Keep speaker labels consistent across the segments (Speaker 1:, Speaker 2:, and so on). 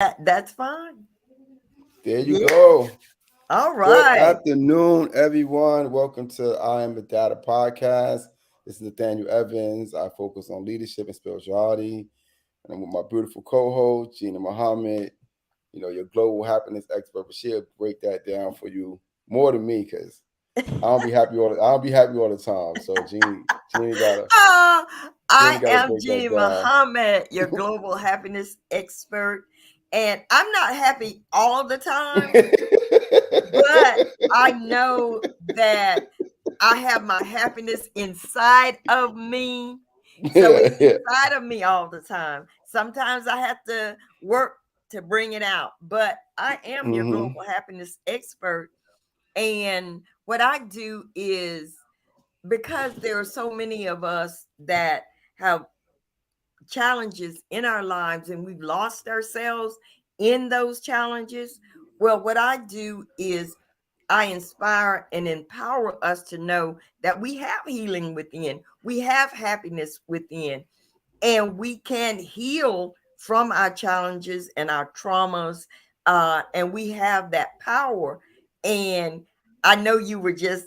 Speaker 1: That's fine.
Speaker 2: There you
Speaker 1: Yeah.
Speaker 2: go.
Speaker 1: All
Speaker 2: Good
Speaker 1: right.
Speaker 2: afternoon, everyone. Welcome to I Am the Data podcast. This is Nathaniel Evans. I focus on leadership and spirituality. And I'm with my beautiful co-host, Gina Muhammad, your global happiness expert, but she'll break that down for you more than me because I don't be happy all the time. So Jeannie gotta
Speaker 1: Uh,
Speaker 2: Jeannie
Speaker 1: I
Speaker 2: gotta
Speaker 1: am
Speaker 2: break that
Speaker 1: Jeannie
Speaker 2: down.
Speaker 1: Muhammad, your global happiness expert. And I'm not happy all the time, but I know that I have my happiness inside of me. So
Speaker 2: Yeah,
Speaker 1: it's
Speaker 2: yeah.
Speaker 1: inside of me all the time. Sometimes I have to work to bring it out, but I am your
Speaker 2: hmm
Speaker 1: global happiness expert. And what I do is, because there are so many of us that have challenges in our lives and we've lost ourselves in those challenges. Well, what I do is I inspire and empower us to know that we have healing within, we have happiness within, and we can heal from our challenges and our traumas. And we have that power. And I know you were just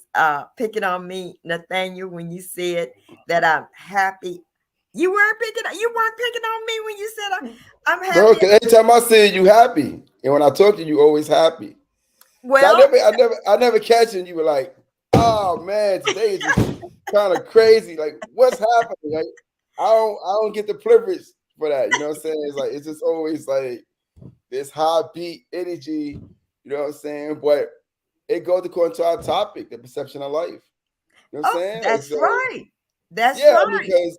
Speaker 1: picking on me, Nathaniel, when you said that I'm happy. You weren't picking on me when you said I'm
Speaker 2: No,
Speaker 1: happy.
Speaker 2: because anytime I see you happy, and when I talk to you, always happy. So
Speaker 1: Well,
Speaker 2: I never catch it. And you were like, oh man, today is just kind of crazy. Like, what's happening? Like, I don't get the privilege for that. You know what I'm saying? It's like it's just always like this high beat energy. You know what I'm saying? But it goes according to our topic, the perception of life. You know what I'm
Speaker 1: oh,
Speaker 2: saying? Like
Speaker 1: that's
Speaker 2: so,
Speaker 1: right. That's
Speaker 2: yeah,
Speaker 1: right.
Speaker 2: because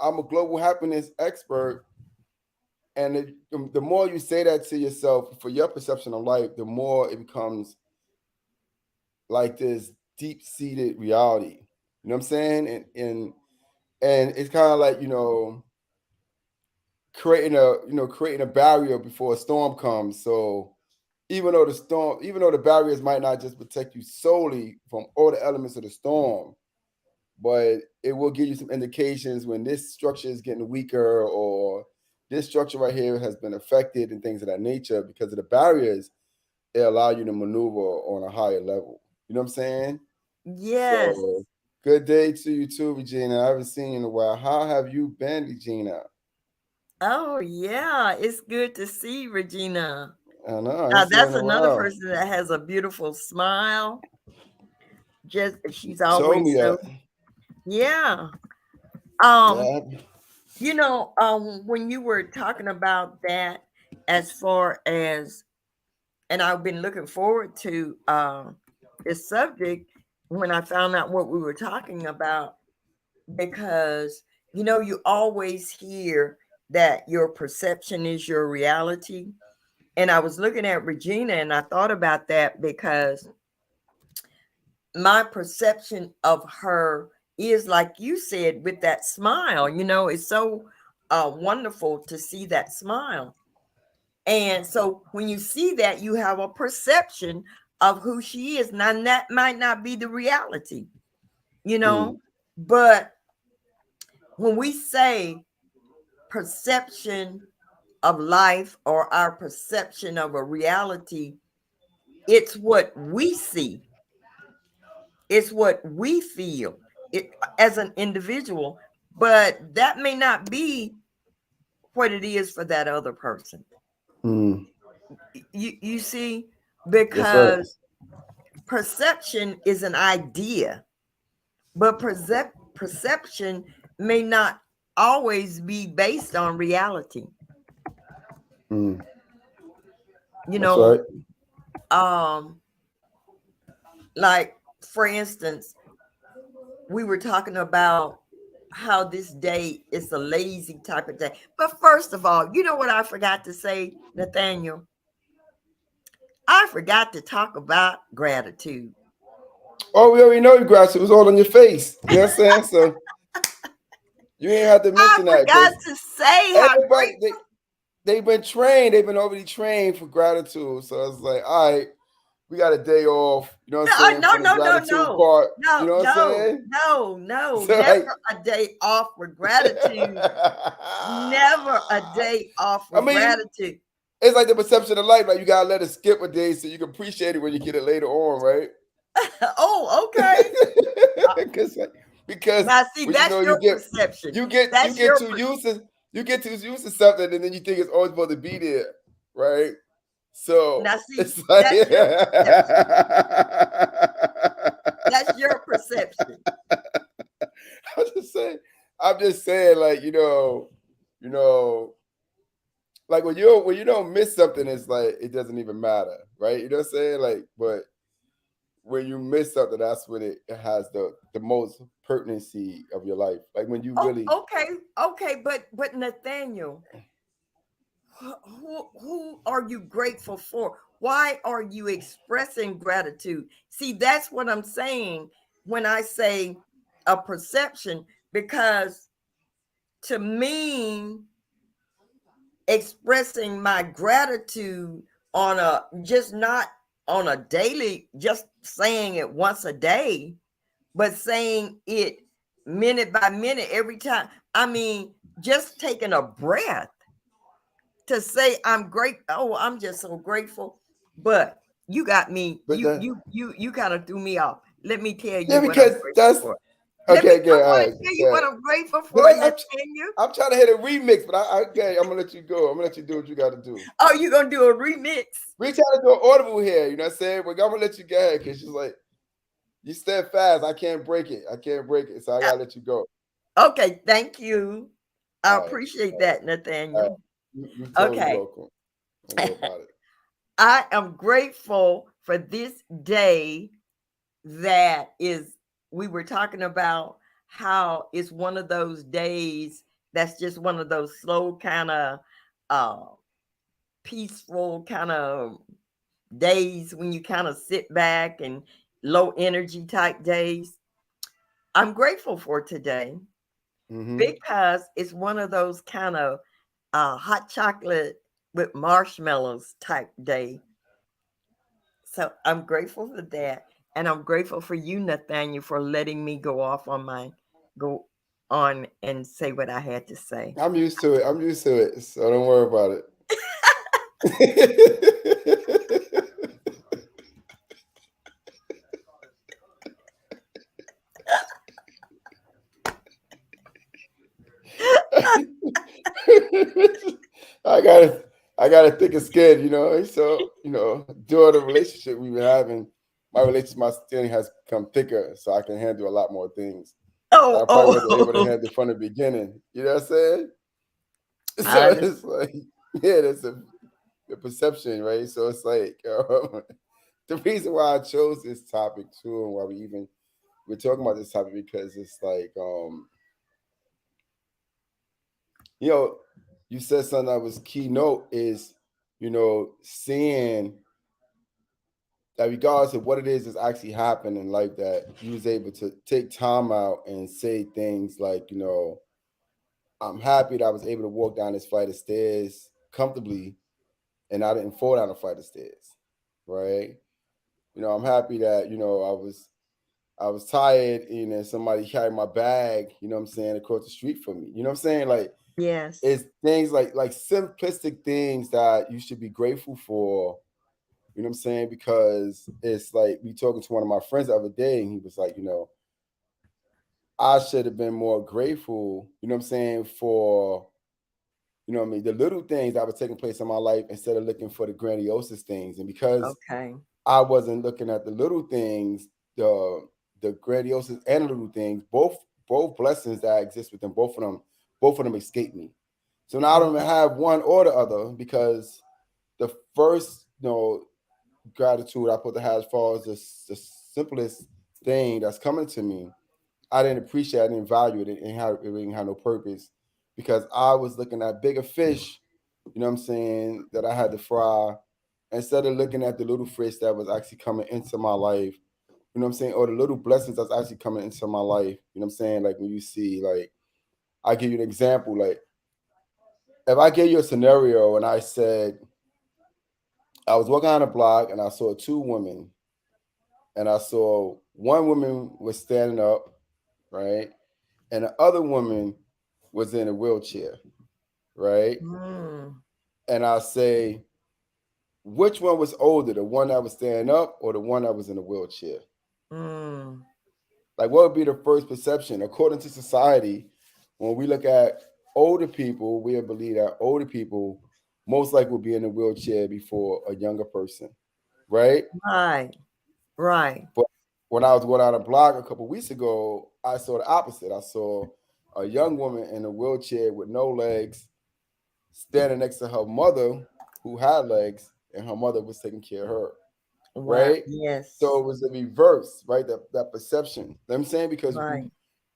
Speaker 2: I'm a global happiness expert, and the more you say that to yourself for your perception of life, the more it becomes like this deep seated reality. You know what I'm saying? And it's kind of like creating a barrier before a storm comes. So even though the barriers might not just protect you solely from all the elements of the storm, but it will give you some indications when this structure is getting weaker or this structure right here has been affected and things of that nature because of the barriers. It allow you to maneuver on a higher level. You know what I'm saying?
Speaker 1: Yes.
Speaker 2: So good day to you too, Regina. I haven't seen you in a while. How have you been, Regina?
Speaker 1: Oh, yeah. It's good to see Regina.
Speaker 2: I know, I ain't seen you
Speaker 1: That's
Speaker 2: in a
Speaker 1: another
Speaker 2: while.
Speaker 1: person that has a beautiful smile. Just she's
Speaker 2: You told me
Speaker 1: always so,
Speaker 2: that.
Speaker 1: yeah. Um,
Speaker 2: Yeah.
Speaker 1: when you were talking about that, as far as, and I've been looking forward to this subject when I found out what we were talking about, because you always hear that your perception is your reality. And I was looking at Regina and I thought about that because my perception of her is like you said, with that smile. It's so wonderful to see that smile. And so when you see that, you have a perception of who she is. Now, that might not be the reality, you
Speaker 2: Mm,
Speaker 1: know, but when we say perception of life or our perception of a reality, it's what we see, it's what we feel it as an individual, but that may not be what it is for that other person.
Speaker 2: mm.
Speaker 1: You see,
Speaker 2: That's right.
Speaker 1: because perception is an idea, but perception may not always be based on reality.
Speaker 2: Mm.
Speaker 1: You
Speaker 2: That's
Speaker 1: know,
Speaker 2: right.
Speaker 1: um, like for instance, we were talking about how this day is a lazy type of day. But first of all, you know what I forgot to say, Nathaniel? I forgot to talk about gratitude.
Speaker 2: Oh, we already know you, grass. It was all on your face. You know what I'm saying? So you ain't have to
Speaker 1: I
Speaker 2: mention that
Speaker 1: forgot
Speaker 2: because
Speaker 1: to say how
Speaker 2: everybody
Speaker 1: grateful.
Speaker 2: they've been trained. They've been already trained for gratitude. So I was like, all right. we got a day off, you know what I'm saying,
Speaker 1: No,
Speaker 2: for the
Speaker 1: no, no,
Speaker 2: gratitude
Speaker 1: no,
Speaker 2: part. You
Speaker 1: no,
Speaker 2: know what I'm
Speaker 1: no,
Speaker 2: saying?
Speaker 1: no, no.
Speaker 2: So like
Speaker 1: Never a day off for gratitude. Never a day off
Speaker 2: I
Speaker 1: for
Speaker 2: mean,
Speaker 1: gratitude.
Speaker 2: it's like the perception of life. Like you gotta let it skip a day so you can appreciate it when you get it later on, right?
Speaker 1: Oh, okay.
Speaker 2: because
Speaker 1: Now, see,
Speaker 2: when you
Speaker 1: that's
Speaker 2: know
Speaker 1: your perception.
Speaker 2: you
Speaker 1: That's
Speaker 2: get
Speaker 1: your
Speaker 2: too used to something and then you think it's always supposed to be there, right? So
Speaker 1: now, see,
Speaker 2: it's like
Speaker 1: that's your perception. That's your perception.
Speaker 2: I'm just saying, like, you know, like when you don't miss something, it's like it doesn't even matter, right? You know what I'm saying? Like, but when you miss something, that's when it has the most pertinency of your life. Like when you
Speaker 1: Oh,
Speaker 2: really
Speaker 1: okay, but Nathaniel, who are you grateful for? Why are you expressing gratitude? See, that's what I'm saying when I say a perception, because to me, expressing my gratitude on a just not on a daily, just saying it once a day, but saying it minute by minute every time. I mean, just taking a breath to say I'm great. Oh, I'm just so grateful. But you got me.
Speaker 2: but that
Speaker 1: You kind of threw me off. Let me tell
Speaker 2: yeah,
Speaker 1: you what I'm
Speaker 2: because
Speaker 1: grateful
Speaker 2: that's
Speaker 1: for.
Speaker 2: okay,
Speaker 1: I
Speaker 2: good, all
Speaker 1: want to
Speaker 2: right,
Speaker 1: tell you
Speaker 2: yeah.
Speaker 1: what I'm grateful
Speaker 2: But
Speaker 1: for,
Speaker 2: like
Speaker 1: Nathaniel.
Speaker 2: I'm trying to hit a remix, but I'm gonna let you go. I'm gonna let you do what you gotta do.
Speaker 1: Oh, you gonna do a remix?
Speaker 2: We trying to do an audible here, you know what I'm saying? But I'm gonna let you go ahead because she's like, you steadfast. I can't break it. I can't break it. So I gotta let you go.
Speaker 1: Okay, thank you. I
Speaker 2: All right.
Speaker 1: appreciate
Speaker 2: All right.
Speaker 1: that,
Speaker 2: All right.
Speaker 1: Nathaniel.
Speaker 2: You totally
Speaker 1: Okay.
Speaker 2: welcome. Don't worry about it.
Speaker 1: I am grateful for this day that is, we were talking about how it's one of those days that's just one of those slow, kind of uh, peaceful kind of days when you kind of sit back and low energy type days. I'm grateful for today
Speaker 2: Mm-hmm.
Speaker 1: because it's one of those kind of hot chocolate with marshmallows type day. So I'm grateful for that. And I'm grateful for you, Nathaniel, for letting me go on and say what I had to say.
Speaker 2: I'm used to it. I'm used to it. So don't worry about it. I got it. I got a thicker skin, So, during the relationship we've been having, my skin has become thicker, so I can handle a lot more things that I probably wasn't able to
Speaker 1: Oh,
Speaker 2: handle from the beginning. You know what I'm saying?
Speaker 1: I
Speaker 2: So
Speaker 1: understand.
Speaker 2: it's like, yeah, that's the perception, right? So it's like the reason why I chose this topic too, and why we're talking about this topic because it's like, you know, you said something that was keynote is, seeing that regardless of what it is that's actually happened in life, that you was able to take time out and say things like, I'm happy that I was able to walk down this flight of stairs comfortably and I didn't fall down a flight of stairs, right? I'm happy that, I was tired and then somebody carried my bag, what I'm saying, across the street from me. You know what I'm saying? Like
Speaker 1: Yes.
Speaker 2: it's things like simplistic things that you should be grateful for. You know what I'm saying? Because it's like we talking to one of my friends the other day, and he was like, I should have been more grateful, what I'm saying, for, what I mean, the little things that were taking place in my life instead of looking for the grandiose things. And because
Speaker 1: Okay.
Speaker 2: I wasn't looking at the little things, the grandiose and the little things, both blessings that exist within both of them escape me. So now I don't even have one or the other because the first, gratitude I put to have as far as the simplest thing that's coming to me, I didn't appreciate, I didn't value it, it didn't have no purpose because I was looking at bigger fish, what I'm saying, that I had to fry instead of looking at the little fish that was actually coming into my life, what I'm saying, or the little blessings that's actually coming into my life, what I'm saying, like when you see, like, I give you an example, like if I gave you a scenario and I said, I was walking on a block and I saw two women, and I saw one woman was standing up, right, and the other woman was in a wheelchair, right.
Speaker 1: Mm,
Speaker 2: And I say, which one was older, the one that was standing up or the one that was in a wheelchair?
Speaker 1: mm,
Speaker 2: Like, what would be the first perception according to society? When we look at older people, we believe that older people most likely will be in a wheelchair before a younger person, right?
Speaker 1: right, right.
Speaker 2: But when I was going on a blog a couple weeks ago, I saw the opposite. I saw a young woman in a wheelchair with no legs standing next to her mother who had legs, and her mother was taking care of her,
Speaker 1: Wow.
Speaker 2: right? So
Speaker 1: Yes.
Speaker 2: it was the reverse, right? That perception. You know what I'm saying? Because
Speaker 1: Right.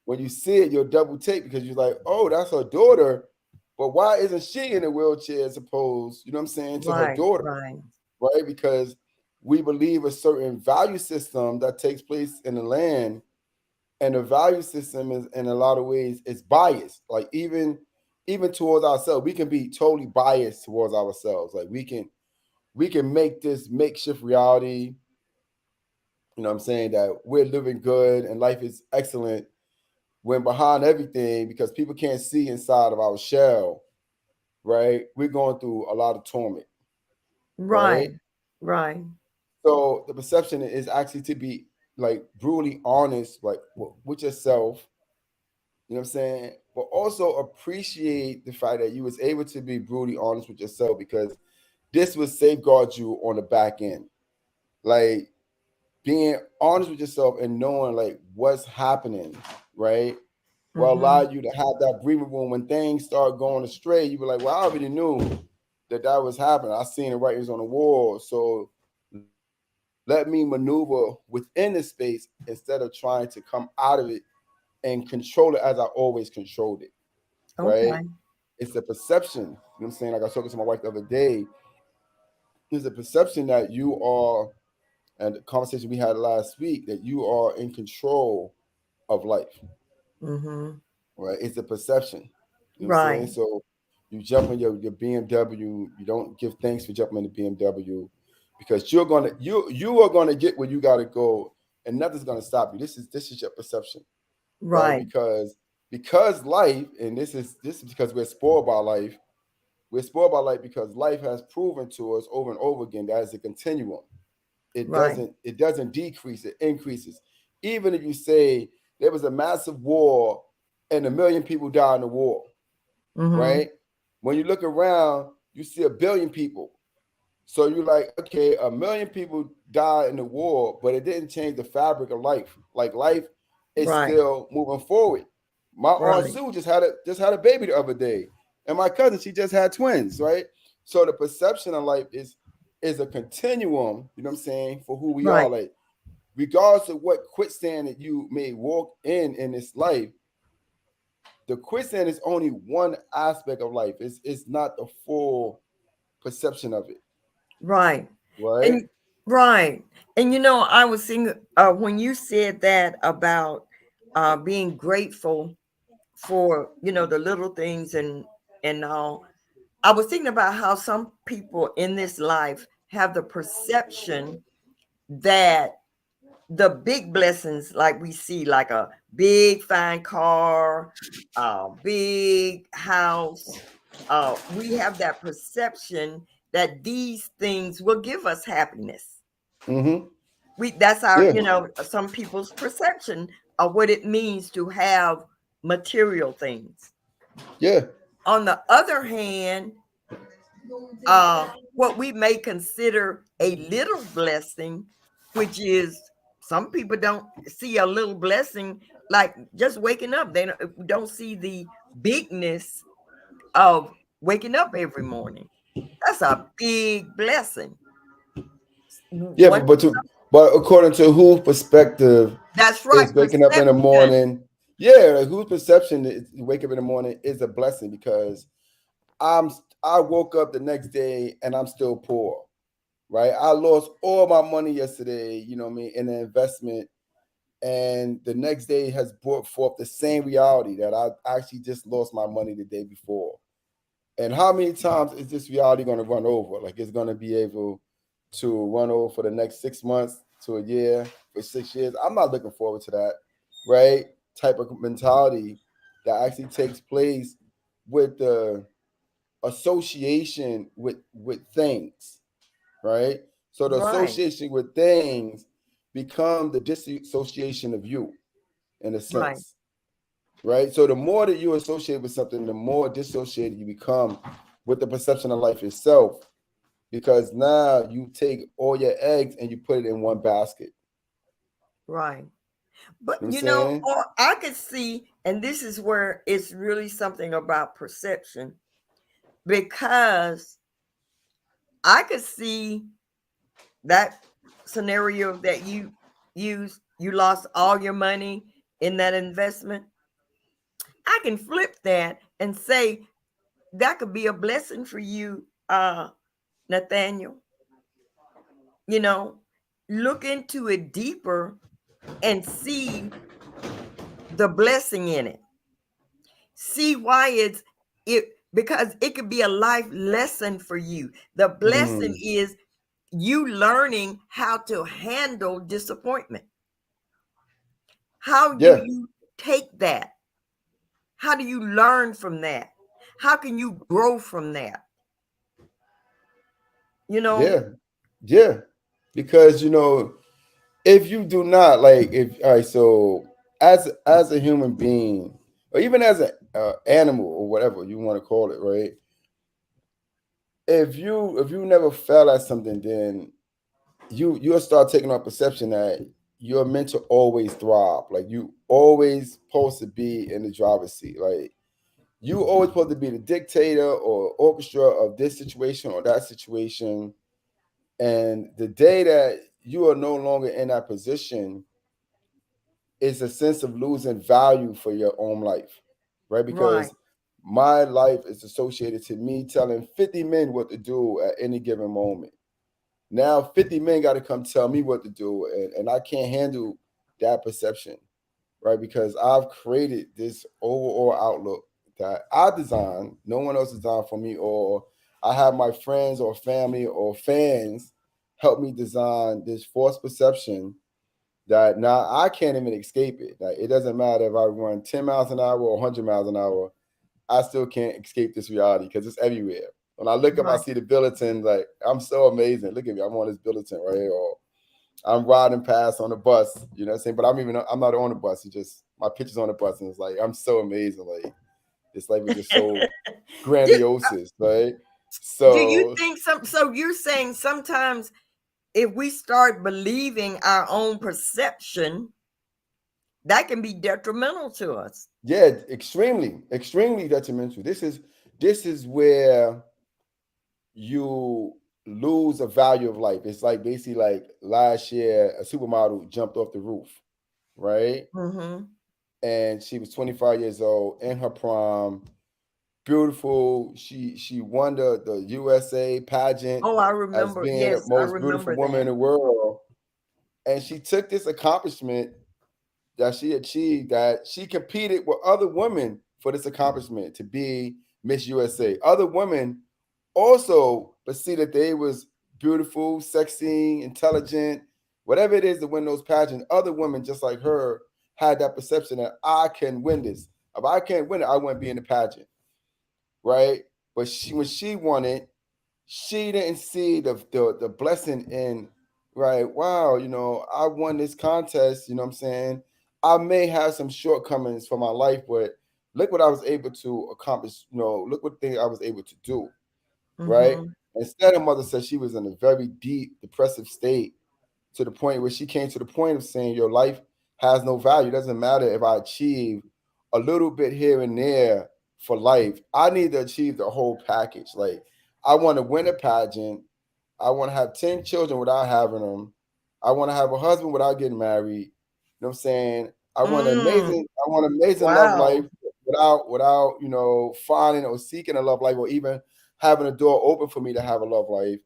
Speaker 2: when you see it, you'll double take because you're like, oh, that's her daughter. But why isn't she in a wheelchair as opposed, you know what I'm saying, to her
Speaker 1: Right.
Speaker 2: daughter,
Speaker 1: Right.
Speaker 2: right? Because we believe a certain value system that takes place in the land, and the value system is in a lot of ways is biased. Like even towards ourselves, we can be totally biased towards ourselves. Like we can make this makeshift reality, you know what I'm saying, that we're living good and life is excellent when behind everything, because people can't see inside of our shell, right? We're going through a lot of torment, right?
Speaker 1: Right. Right.
Speaker 2: So the perception is actually to be like brutally honest, like with yourself, you know what I'm saying? But also appreciate the fact that you was able to be brutally honest with yourself, because this will safeguard you on the back end. Like being honest with yourself and knowing like what's happening, right? Will allow
Speaker 1: Mm-hmm.
Speaker 2: you to have that breathing room when things start going astray. You be like, well, I already knew that was happening. I seen the writings on the wall. So let me maneuver within the space instead of trying to come out of it and control it as I always controlled it, right?
Speaker 1: Okay.
Speaker 2: It's a perception. You know what I'm saying? Like I was talking to my wife the other day. There's a perception that you are, and the conversation we had last week, that you are in control of life,
Speaker 1: Mm-hmm.
Speaker 2: right? It's a perception. You know what I'm saying?
Speaker 1: Right.
Speaker 2: So you jump in your BMW, you don't give thanks for jumping in the BMW, because you are gonna get where you gotta go, and nothing's gonna stop you. This is your perception, right?
Speaker 1: Right.
Speaker 2: Because life, and this is because we're spoiled by life. We're spoiled by life because life has proven to us over and over again that it's a continuum. it
Speaker 1: Right.
Speaker 2: doesn't it doesn't decrease, it increases. Even if you say there was a massive war and 1 million people died in the war,
Speaker 1: Mm-hmm.
Speaker 2: right? When you look around, you see 1 billion people. So you're like, okay, 1 million people died in the war, but it didn't change the fabric of life. Like life is
Speaker 1: Right.
Speaker 2: still moving forward. My aunt
Speaker 1: Right.
Speaker 2: Sue just had a baby the other day, and my cousin, she just had twins, right? So the perception of life is a continuum. You know what I'm saying, for who we are.
Speaker 1: Right.
Speaker 2: Like regardless of what quicksand that you may walk in this life, the quicksand is only one aspect of life. It's not the full perception of it,
Speaker 1: Right.
Speaker 2: right?
Speaker 1: And right. And I was thinking when you said that about being grateful for, the little things and all. I was thinking about how some people in this life have the perception that the big blessings, like we see, like a big fine car, a big house, we have that perception that these things will give us happiness.
Speaker 2: Mm-hmm.
Speaker 1: That's our,
Speaker 2: Yeah.
Speaker 1: some people's perception of what it means to have material things.
Speaker 2: Yeah.
Speaker 1: On the other hand, what we may consider a little blessing, which is some people don't see a little blessing like just waking up. They don't see the bigness of waking up every morning. That's a big blessing.
Speaker 2: Yeah,
Speaker 1: One,
Speaker 2: but according to whose perspective
Speaker 1: that's right,
Speaker 2: is waking up in the
Speaker 1: perception.
Speaker 2: morning? Yeah, like whose perception is wake up in the morning is a blessing, because I'm I woke up the next day and I'm still poor, right? I lost all my money yesterday, you know what I mean, in an investment, and the next day has brought forth the same reality that I actually just lost my money the day before. And how many times is this reality going to run over? Like it's going to be able to run over for the next 6 months to a year for 6 years. I'm not looking forward to that, right? Type of mentality that actually takes place with the association with things, right? So the
Speaker 1: Right.
Speaker 2: association with things become the disassociation of you in a
Speaker 1: Right.
Speaker 2: sense, right? So the more that you associate with something, the more dissociated you become with the perception of life itself, because now you take all your eggs and you put it in one basket.
Speaker 1: Right. But
Speaker 2: You know what I'm saying?
Speaker 1: or I could see, and this is where it's really something about perception, because I could see that scenario that you used, you lost all your money in that investment. I can flip that and say that could be a blessing for you, Nathaniel. You know, look into it deeper and see the blessing in it. See why it because it could be a life lesson for you. The blessing
Speaker 2: Mm,
Speaker 1: is you learning how to handle disappointment. How do
Speaker 2: yeah,
Speaker 1: you take that? How do you learn from that? How can you grow from that? You know?
Speaker 2: yeah, yeah. Because if you do not like, if all right, so as a human being, or even as an animal or whatever you want to call it, right? If you never fell at something, then you'll start taking on perception that you're meant to always thrive. Like you always supposed to be in the driver's seat. Like you always supposed to be the dictator or orchestra of this situation or that situation. And the day that you are no longer in that position is a sense of losing value for your own life, right?
Speaker 1: Right,
Speaker 2: Because my life is associated to me telling 50 men what to do at any given moment. Now 50 men got to come tell me what to do, and I can't handle that perception, right? Because I've created this overall outlook that I designed, no one else designed for me, or I have my friends or family or fans help me design this false perception that now I can't even escape it. Like it doesn't matter if I run 10 miles an hour or 100 miles an hour, I still can't escape this reality because it's everywhere. When I look up, I
Speaker 1: right.
Speaker 2: see the bulletin. Like I'm so amazing. Look at me. I'm on this bulletin right here. Or I'm riding past on the bus. You know what I'm saying? But I'm not on the bus. It's just my picture's on the bus, and it's like I'm so amazing. Like this life is just so
Speaker 1: do,
Speaker 2: grandiose, right?
Speaker 1: do you
Speaker 2: So
Speaker 1: think so you're saying sometimes if we start believing our own perception, that can be detrimental to us?
Speaker 2: yeah, extremely, extremely detrimental. This is where you lose a value of life. It's like basically like last year, a supermodel jumped off the roof, right?
Speaker 1: Mm-hmm.
Speaker 2: And she was 25 years old in her prime, beautiful. She won the USA pageant
Speaker 1: Oh, I
Speaker 2: as
Speaker 1: remember.
Speaker 2: being the
Speaker 1: Yes, I
Speaker 2: most beautiful
Speaker 1: remember
Speaker 2: woman in
Speaker 1: that.
Speaker 2: the world. And she took this accomplishment that she achieved, that she competed with other women for this accomplishment to be Miss USA. Other women also but see that they was beautiful, sexy, intelligent, whatever it is to win those pageants. Other women just like her had that perception that I can win this. If I can't win it, I wouldn't be in the pageant, right? But when she won it, she didn't see the blessing in, right? Wow, I won this contest. You know what I'm saying? I may have some shortcomings for my life, but look what I was able to accomplish. Look what thing I was able to do, right?
Speaker 1: Mm-hmm.
Speaker 2: Instead, her mother said she was in a very deep depressive state, to the point where she came to the point of saying your life has no value. It doesn't matter if I achieve a little bit here and there for life. I need to achieve the whole package. Like I want to win a pageant. I want to have 10 children without having them. I want to have a husband without getting married. You know what I'm saying?
Speaker 1: Mm.
Speaker 2: I want an amazing love life
Speaker 1: Wow.
Speaker 2: without finding or seeking a love life, or even having a door open for me to have a love life.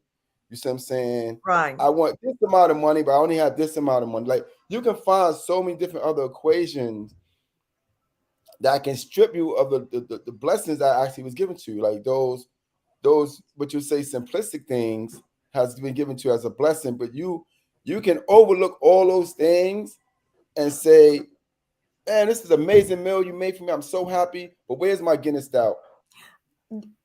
Speaker 2: You see what I'm saying?
Speaker 1: Right.
Speaker 2: I want this amount of money, but I only have this amount of money. Like you can find so many different other equations that can strip you of the blessings that actually was given to you. Like those what you say simplistic things, has been given to you as a blessing, but you can overlook all those things and say, man, this is an amazing meal you made for me. I'm so happy. But where's my Guinness stout?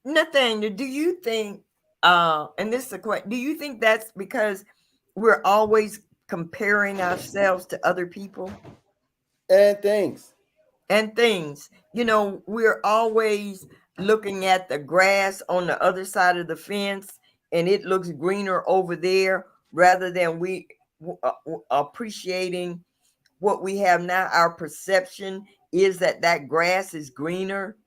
Speaker 1: Nathaniel, do you think, and this is a question, do you think that's because we're always comparing ourselves to other people
Speaker 2: And things.
Speaker 1: and things? We're always looking at the grass on the other side of the fence and it looks greener over there rather than we appreciating what we have now. Our perception is that grass is greener.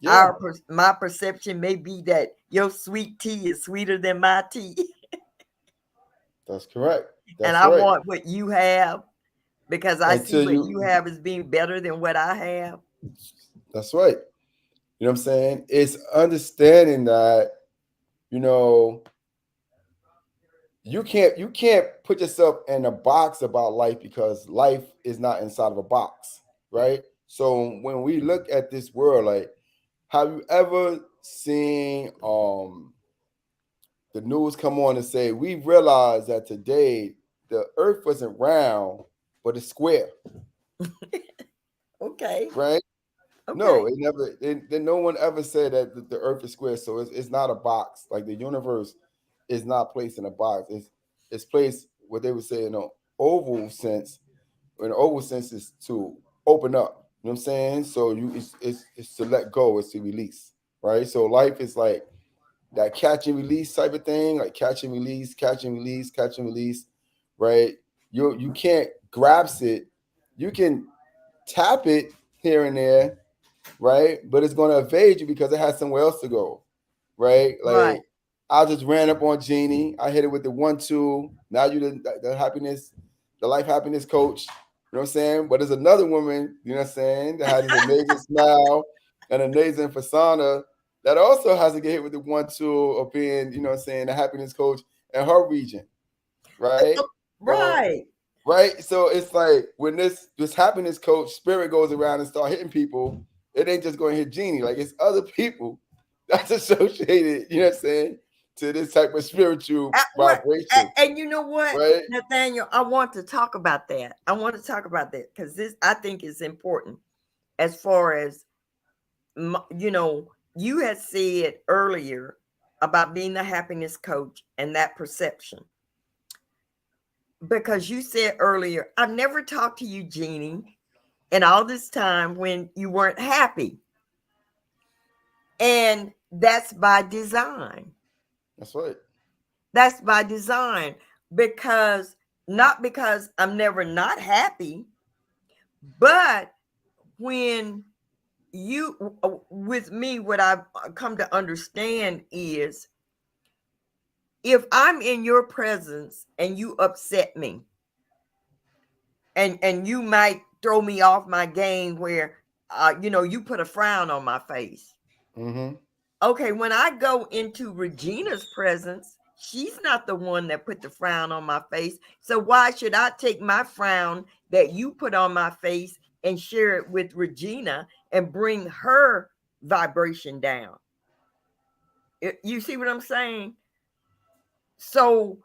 Speaker 2: Yeah,
Speaker 1: My perception may be that your sweet tea is sweeter than my tea,
Speaker 2: that's correct.
Speaker 1: and
Speaker 2: That's
Speaker 1: I
Speaker 2: right.
Speaker 1: want what you have because I see
Speaker 2: Until
Speaker 1: what you
Speaker 2: you,
Speaker 1: have as being better than what I have.
Speaker 2: that's right. You know what I'm saying? It's understanding that, you know, you can't put yourself in a box about life because life is not inside of a box, right? So when we look at this world, like, have you ever seen the news come on and say we realize that today the earth wasn't round but it's square,
Speaker 1: Okay,
Speaker 2: right? No,
Speaker 1: okay,
Speaker 2: no one ever said that the earth is square. So it's not a box. Like the universe is not placed in a box. It's placed what they would say in an oval sense. An oval sense is to open up. You know what I'm saying? So it's to let go, it's to release. Right. So life is like that catch and release type of thing, like catch and release, catch and release, catch and release, right? You can't grasp it. You can tap it here and there, right? But it's going to evade you because it has somewhere else to go, right?
Speaker 1: right.
Speaker 2: Like I just ran up on Jeannie. I hit it with the 1-2. Now you the happiness, the life happiness coach. You know what I'm saying? But there's another woman, you know what I'm saying, that had this amazing smile and amazing persona that also has to get hit with the 1-2 of being, you know what I'm saying, the happiness coach in her region, right? So
Speaker 1: Right.
Speaker 2: right? So it's like when this happiness coach spirit goes around and start hitting people, it ain't just going to hit Jeannie. Like it's other people that's associated, you know what I'm saying, to this type of spiritual
Speaker 1: Right.
Speaker 2: vibration,
Speaker 1: And you know what,
Speaker 2: right?
Speaker 1: Nathaniel, I want to talk about that. I want to talk about that because this I think is important as far as you had said earlier about being the happiness coach and that perception. Because you said earlier, I've never talked to you, Jeannie, in all this time when you weren't happy. And that's by design.
Speaker 2: That's right.
Speaker 1: That's by design. Because not because I'm never not happy, but when with me, what I've come to understand is if I'm in your presence and you upset me, and you might throw me off my game where you put a frown on my face.
Speaker 2: Mm-hmm.
Speaker 1: Okay, when I go into Regina's presence, she's not the one that put the frown on my face. So why should I take my frown that you put on my face and share it with Regina and bring her vibration down? You see what I'm saying? So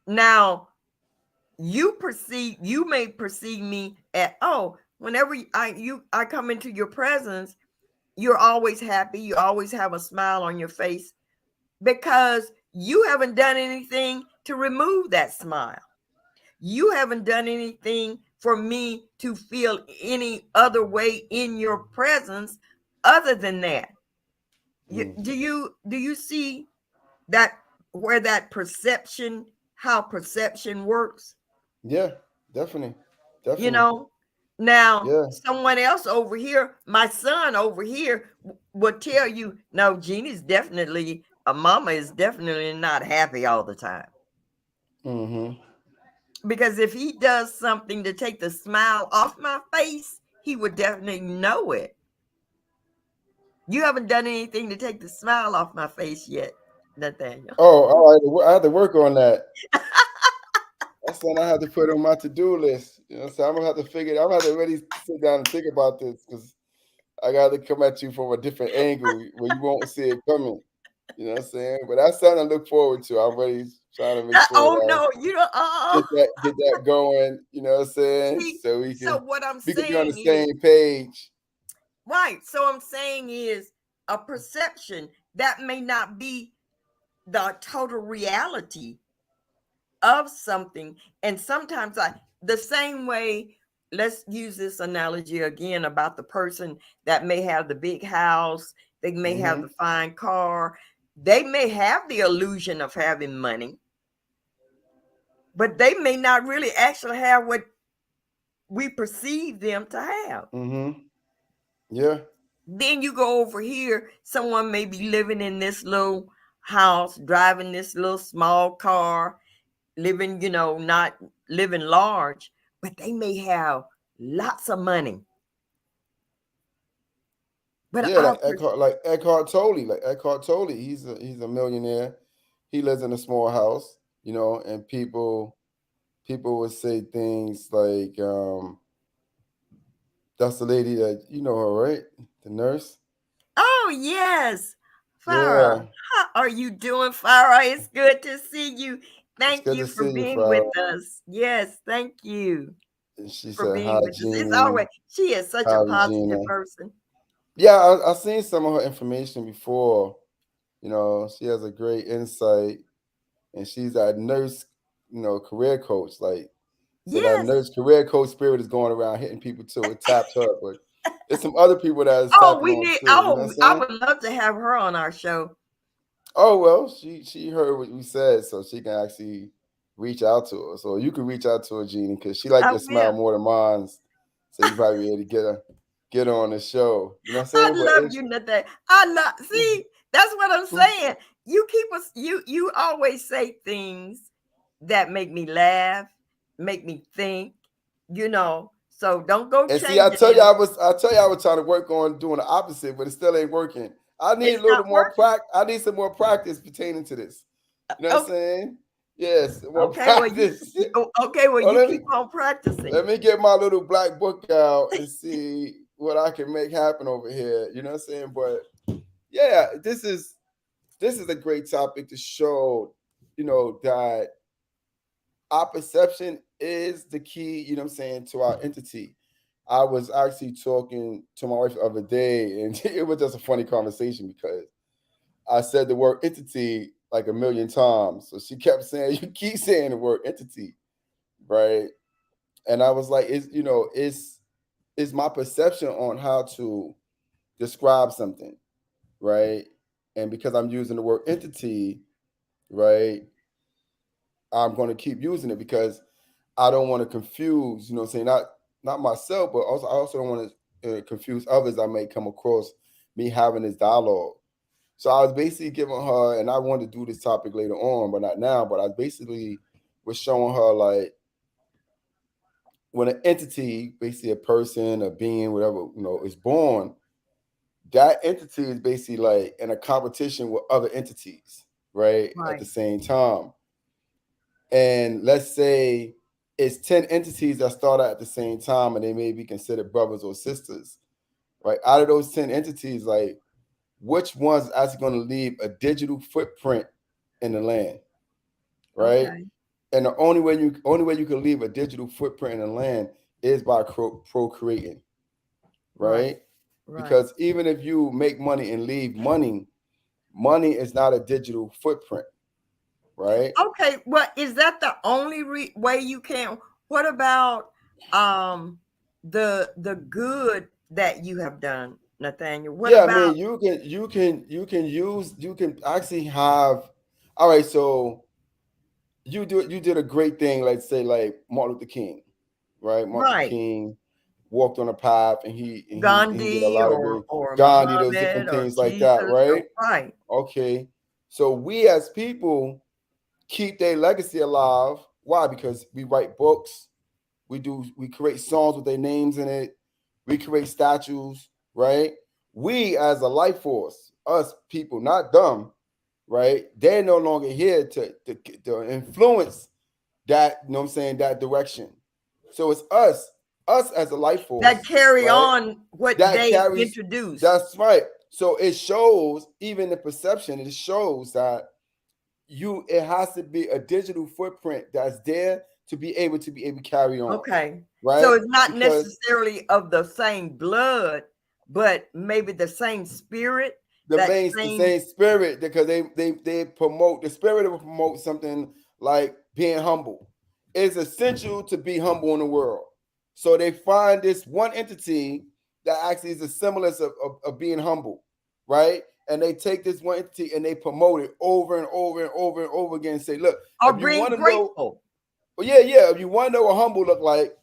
Speaker 1: now you may perceive me at, oh, whenever I come into your presence, you're always happy, you always have a smile on your face because you haven't done anything to remove that smile. You haven't done anything for me to feel any other way in your presence other than that.
Speaker 2: Mm.
Speaker 1: Do you see that, where that perception, how perception works?
Speaker 2: Yeah, definitely.
Speaker 1: You
Speaker 2: Definitely.
Speaker 1: know, now
Speaker 2: Yeah.
Speaker 1: someone else over here, my son over here, will tell you, no, Jeannie's definitely, a mama is definitely not happy all the time.
Speaker 2: Mm-hmm.
Speaker 1: Because if he does something to take the smile off my face, he would definitely know it. You haven't done anything to take the smile off my face yet, Nathaniel.
Speaker 2: Oh, all right. I have to work on that. That's something I have to put on my to-do list. You know, so I'm gonna have to figure it. I'm gonna have to really sit down and think about this because I got to come at you from a different angle where you won't see it coming. You know what I'm saying? But that's something to look forward to. I'm really trying to make sure
Speaker 1: Oh
Speaker 2: that
Speaker 1: no, you don't.
Speaker 2: I get that going. You know what I'm saying?
Speaker 1: See,
Speaker 2: So
Speaker 1: so what I'm
Speaker 2: we can be on the
Speaker 1: saying is
Speaker 2: same page.
Speaker 1: right. So I'm saying is a perception that may not be the total reality of something. And sometimes the same way, let's use this analogy again about the person that may have the big house, they may have the fine car, they may have the illusion of having money, but they may not really actually have what we perceive them to have.
Speaker 2: Yeah.
Speaker 1: Then you go over here, someone may be living in this little house, driving this little small car, living, not living large, but they may have lots of money. But
Speaker 2: Yeah, like Eckhart Tolle, he's a millionaire. He lives in a small house, and people would say things like, that's the lady that you know her, right? The nurse.
Speaker 1: oh yes, Farah.
Speaker 2: Yeah.
Speaker 1: How are you doing, Farah? It's good to see you.
Speaker 2: It's
Speaker 1: Thank
Speaker 2: good
Speaker 1: you
Speaker 2: to
Speaker 1: for
Speaker 2: see you,
Speaker 1: being with
Speaker 2: Farah.
Speaker 1: us. Yes, thank you
Speaker 2: And she
Speaker 1: for
Speaker 2: said, "Hi,
Speaker 1: being with us. It's
Speaker 2: Jeannie.
Speaker 1: always she is such
Speaker 2: Hi,
Speaker 1: a
Speaker 2: Regina."
Speaker 1: positive person.
Speaker 2: Yeah, I've seen some of her information before. She has a great insight, and she's a nurse, career coach. Like, so that
Speaker 1: Yes.
Speaker 2: nurse career coach spirit is going around hitting people too. It taps her, but there's some other people that is
Speaker 1: Oh,
Speaker 2: tapping
Speaker 1: we
Speaker 2: on
Speaker 1: need.
Speaker 2: too. You know what I'm
Speaker 1: Oh, I
Speaker 2: saying?
Speaker 1: would love to have her on our show.
Speaker 2: Oh well, she heard what we said, so she can actually reach out to her. So you can reach out to her, Jeannie, because she like
Speaker 1: I
Speaker 2: your smile
Speaker 1: will.
Speaker 2: more than mine. So you probably be able to get her on the show. You know what I'm
Speaker 1: I
Speaker 2: saying? But
Speaker 1: love you, Nathan. I love. See, that's what I'm saying. You keep us. You always say things that make me laugh, make me think. So don't go
Speaker 2: and see, I
Speaker 1: changing
Speaker 2: tell you,
Speaker 1: them.
Speaker 2: I tell you, I was trying to work on doing the opposite, but it still ain't working. I need a
Speaker 1: It's
Speaker 2: little
Speaker 1: not
Speaker 2: more
Speaker 1: working.
Speaker 2: practice. I need some more practice pertaining to this. You know what I'm
Speaker 1: Okay.
Speaker 2: saying? Yes, more
Speaker 1: Okay. Well,
Speaker 2: practice.
Speaker 1: okay. Well,
Speaker 2: Well,
Speaker 1: you keep on practicing.
Speaker 2: let me get my little black book out and see what I can make happen over here. You know what I'm saying? But yeah, this is a great topic to show, that our perception is the key, you know what I'm saying, to our entity. I was actually talking to my wife the other day, and it was just a funny conversation because I said the word entity like a million times. So she kept saying, "You keep saying the word entity, right?" And I was like, it's my perception on how to describe something, right? And because I'm using the word entity, right, I'm going to keep using it because I don't want to confuse, saying not myself, but also I also don't want to confuse others I may come across me having this dialogue. So I was basically giving her, and I wanted to do this topic later on, but not now. But I basically was showing her like when an entity, basically a person, a being, whatever, is born, that entity is basically like in a competition with other entities, right? At the
Speaker 1: Right.
Speaker 2: same time. And let's say it's 10 entities that start out at the same time and they may be considered brothers or sisters, right? Out of those 10 entities, like which one's actually going to leave a digital footprint in the land, right?
Speaker 1: Okay.
Speaker 2: And the only way you can leave a digital footprint in the land is by procreating,
Speaker 1: Right.
Speaker 2: right?
Speaker 1: Right.
Speaker 2: Because even if you make money and leave money, money is not a digital footprint, right?
Speaker 1: Okay. Well, is that the only way you can? What about the good that you have done, Nathaniel? What
Speaker 2: Yeah, I
Speaker 1: about
Speaker 2: mean, you can actually have. All right, so you did a great thing. Let's say like Martin Luther King, right? Martin Luther
Speaker 1: right
Speaker 2: King walked on a path, and he did a
Speaker 1: Gandhi
Speaker 2: lot of
Speaker 1: or
Speaker 2: great
Speaker 1: or
Speaker 2: Gandhi, those
Speaker 1: Muhammad
Speaker 2: different
Speaker 1: or
Speaker 2: things like that,
Speaker 1: Jesus or
Speaker 2: right?
Speaker 1: right?
Speaker 2: Okay, so we as people keep their legacy alive. Why? Because we write books, we create songs with their names in it, we create statues, right? We as a life force, us people, not them, right? They're no longer here to influence that, what I'm saying, that direction. So it's us as a life
Speaker 1: That
Speaker 2: force,
Speaker 1: carry
Speaker 2: right?
Speaker 1: on what
Speaker 2: That
Speaker 1: they
Speaker 2: carries,
Speaker 1: introduced.
Speaker 2: that's right. So it shows, even the perception, it shows that it has to be a digital footprint that's there to be able to carry on.
Speaker 1: Okay. So
Speaker 2: Right?
Speaker 1: it's not
Speaker 2: Because
Speaker 1: necessarily of the same blood, but maybe the same spirit, that
Speaker 2: the
Speaker 1: same.
Speaker 2: same spirit, because they promote the spirit will promote something like being humble. It's essential to be humble in the world. So they find this one entity that actually is a semblance of being humble, right? And they take this one entity and they promote it over and over and over and over again and say, look,
Speaker 1: Or
Speaker 2: if you want
Speaker 1: being
Speaker 2: to know,
Speaker 1: grateful.
Speaker 2: well, yeah, if you want to know what humble look like,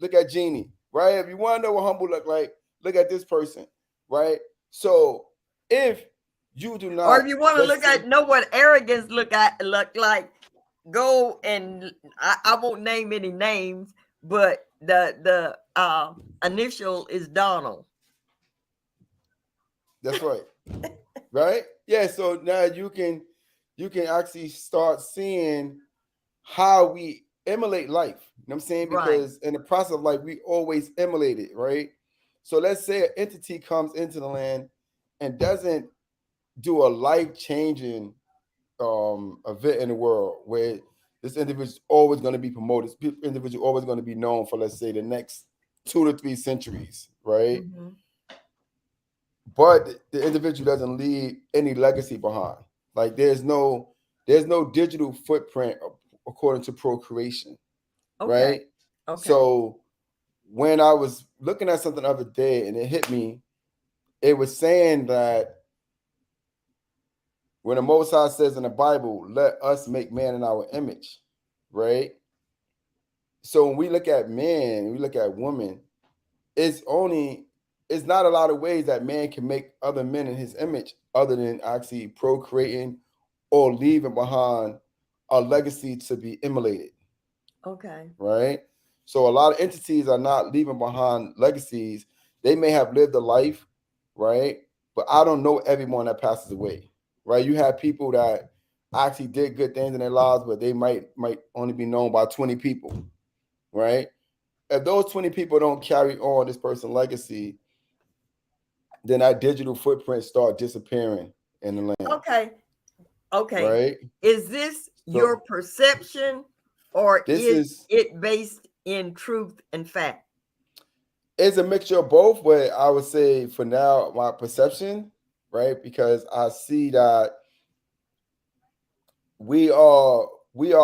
Speaker 2: look at Jeannie, right? If you want to know what humble look like, look at this person, right? So if you do
Speaker 1: Or
Speaker 2: not,
Speaker 1: if you want to
Speaker 2: let's say,
Speaker 1: know what arrogance look like, go and I won't name any names, but the initial is Donald.
Speaker 2: that's right, right? Yeah. So now you can actually start seeing how we emulate life. You know what I'm saying?
Speaker 1: Right.
Speaker 2: Because in the process of life, we always emulate it, right? So let's say an entity comes into the land and doesn't do a life-changing event in the world where this individual is always going to be promoted. This individual always going to be known for, let's say, the next 2 to 3 centuries, right?
Speaker 1: Mm-hmm.
Speaker 2: But the individual doesn't leave any legacy behind. Like there's no digital footprint according to procreation,
Speaker 1: Okay.
Speaker 2: right?
Speaker 1: Okay.
Speaker 2: So when I was looking at something the other day and it hit me, it was saying that when the Most High says in the Bible, let us make man in our image, right? So when we look at men, we look at women, it's not a lot of ways that man can make other men in his image other than actually procreating or leaving behind a legacy to be emulated,
Speaker 1: Okay.
Speaker 2: right? So a lot of entities are not leaving behind legacies. They may have lived a life, right? But I don't know everyone that passes away, right? You have people that actually did good things in their lives, but they might only be known by 20 people, right? If those 20 people don't carry on this person's legacy, then that digital footprint start disappearing in the land,
Speaker 1: Okay. Okay.
Speaker 2: right?
Speaker 1: Is this your
Speaker 2: So
Speaker 1: perception, or
Speaker 2: this
Speaker 1: is
Speaker 2: is
Speaker 1: it based in truth and fact?
Speaker 2: it's a mixture of both, but I would say for now my perception, right? Because I see that we are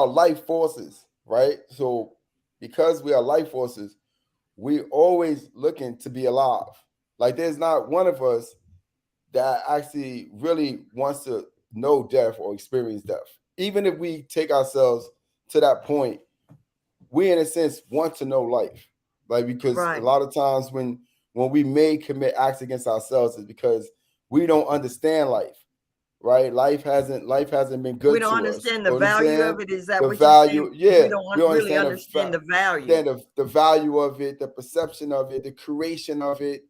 Speaker 2: life forces, right? So because we are life forces, we always looking to be alive. Like there's not one of us that actually really wants to know death or experience death. Even if we take ourselves to that point, we in a sense want to know life. Like because a
Speaker 1: Right.
Speaker 2: lot of times when we may commit acts against ourselves is because we don't understand life, right? Life hasn't been
Speaker 1: We
Speaker 2: good
Speaker 1: don't
Speaker 2: to us.
Speaker 1: understand
Speaker 2: You
Speaker 1: the
Speaker 2: know what I'm
Speaker 1: value
Speaker 2: saying?
Speaker 1: of it. Is that
Speaker 2: The
Speaker 1: what you're
Speaker 2: value,
Speaker 1: saying? We
Speaker 2: yeah,
Speaker 1: don't
Speaker 2: we don't
Speaker 1: really
Speaker 2: understand
Speaker 1: understand the value.
Speaker 2: the value of it, the perception of it, the creation of it.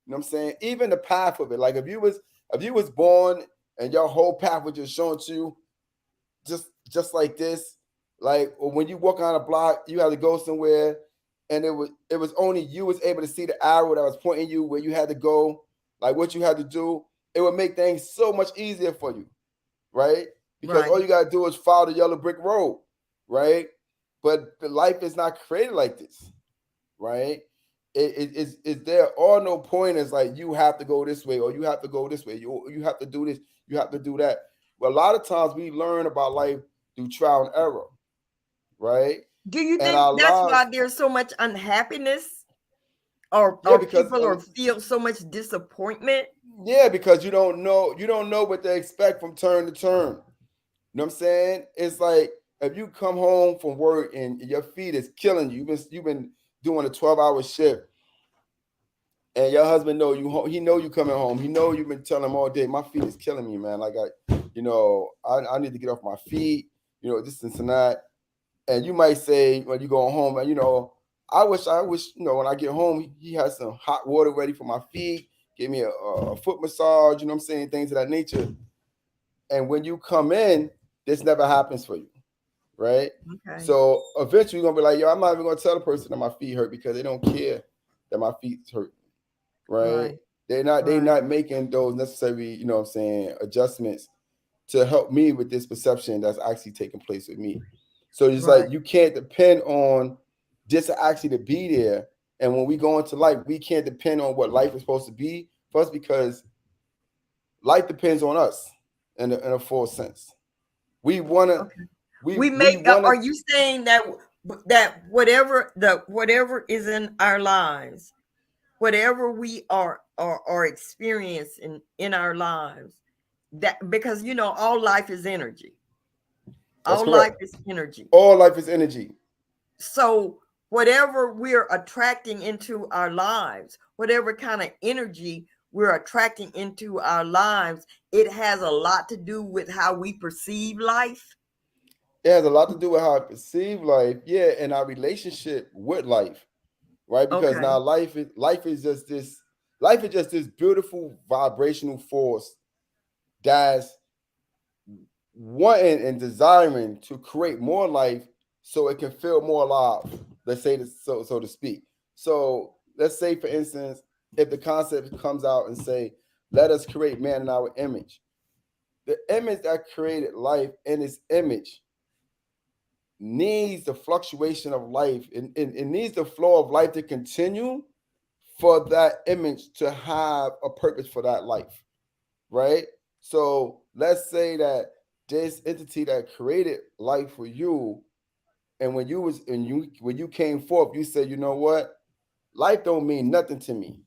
Speaker 2: You know what I'm saying? Even the path of it. Like if you was born and your whole path was just shown to you just like this, like when you walk on a block, you had to go somewhere, and it was only you was able to see the arrow that was pointing you where you had to go, like what you had to do. It would make things so much easier for you, right? Because all
Speaker 1: Right.
Speaker 2: you gotta do is follow the yellow brick road, right? But the life is not created like this, right? Is there are no pointers like you have to go this way or you have to go this way. You have to do this, you have to do that. Well, a lot of times we learn about life through trial and error, right?
Speaker 1: Do you
Speaker 2: And
Speaker 1: think
Speaker 2: our
Speaker 1: that's
Speaker 2: lives,
Speaker 1: why there's so much unhappiness, or
Speaker 2: yeah, because
Speaker 1: people or feel so much disappointment?
Speaker 2: yeah, because you don't know what they expect from turn to turn. You know what I'm saying? It's like if you come home from work and your feet is killing you, you've been doing a 12-hour shift, and your husband know you he know you coming home. He know you've been telling him all day, my feet is killing me, man. Like I need to get off my feet, this and that. And you might say when you go home, and I wish, when I get home, he has some hot water ready for my feet, give me a foot massage, you know what I'm saying, things of that nature. And when you come in, this never happens for you, right?
Speaker 1: Okay.
Speaker 2: So eventually you're gonna be like, yo, I'm not even gonna tell the person that my feet hurt because they don't care that my feet hurt, right?
Speaker 1: Right.
Speaker 2: They're
Speaker 1: Right.
Speaker 2: not making those necessary, you know what I'm saying, adjustments to help me with this perception that's actually taking place with me. So it's
Speaker 1: Right.
Speaker 2: like you can't depend on just actually to be there. And when we go into life, we can't depend on what life is supposed to be for us because life depends on us in a full sense. We wanna
Speaker 1: Okay.
Speaker 2: we wanna
Speaker 1: Are you saying that whatever is in our lives, whatever we are experiencing in our lives, that because all life is energy.
Speaker 2: that's
Speaker 1: All life
Speaker 2: correct.
Speaker 1: is energy.
Speaker 2: All life is energy.
Speaker 1: So whatever we're attracting into our lives, whatever kind of energy we're attracting into our lives, it has a lot to do with how we perceive life.
Speaker 2: It has a lot to do with how I perceive life, yeah, and our relationship with life, right? Because
Speaker 1: Okay.
Speaker 2: now life is just this beautiful vibrational force that's wanting and desiring to create more life so it can feel more alive. Let's say this, so to speak. So let's say, for instance, if the concept comes out and say, "Let us create man in our image," the image that created life in its image needs the fluctuation of life. It needs the flow of life to continue for that image to have a purpose for that life, right? So let's say that this entity that created life for you, and when you came forth, you said, you know what, life don't mean nothing to me,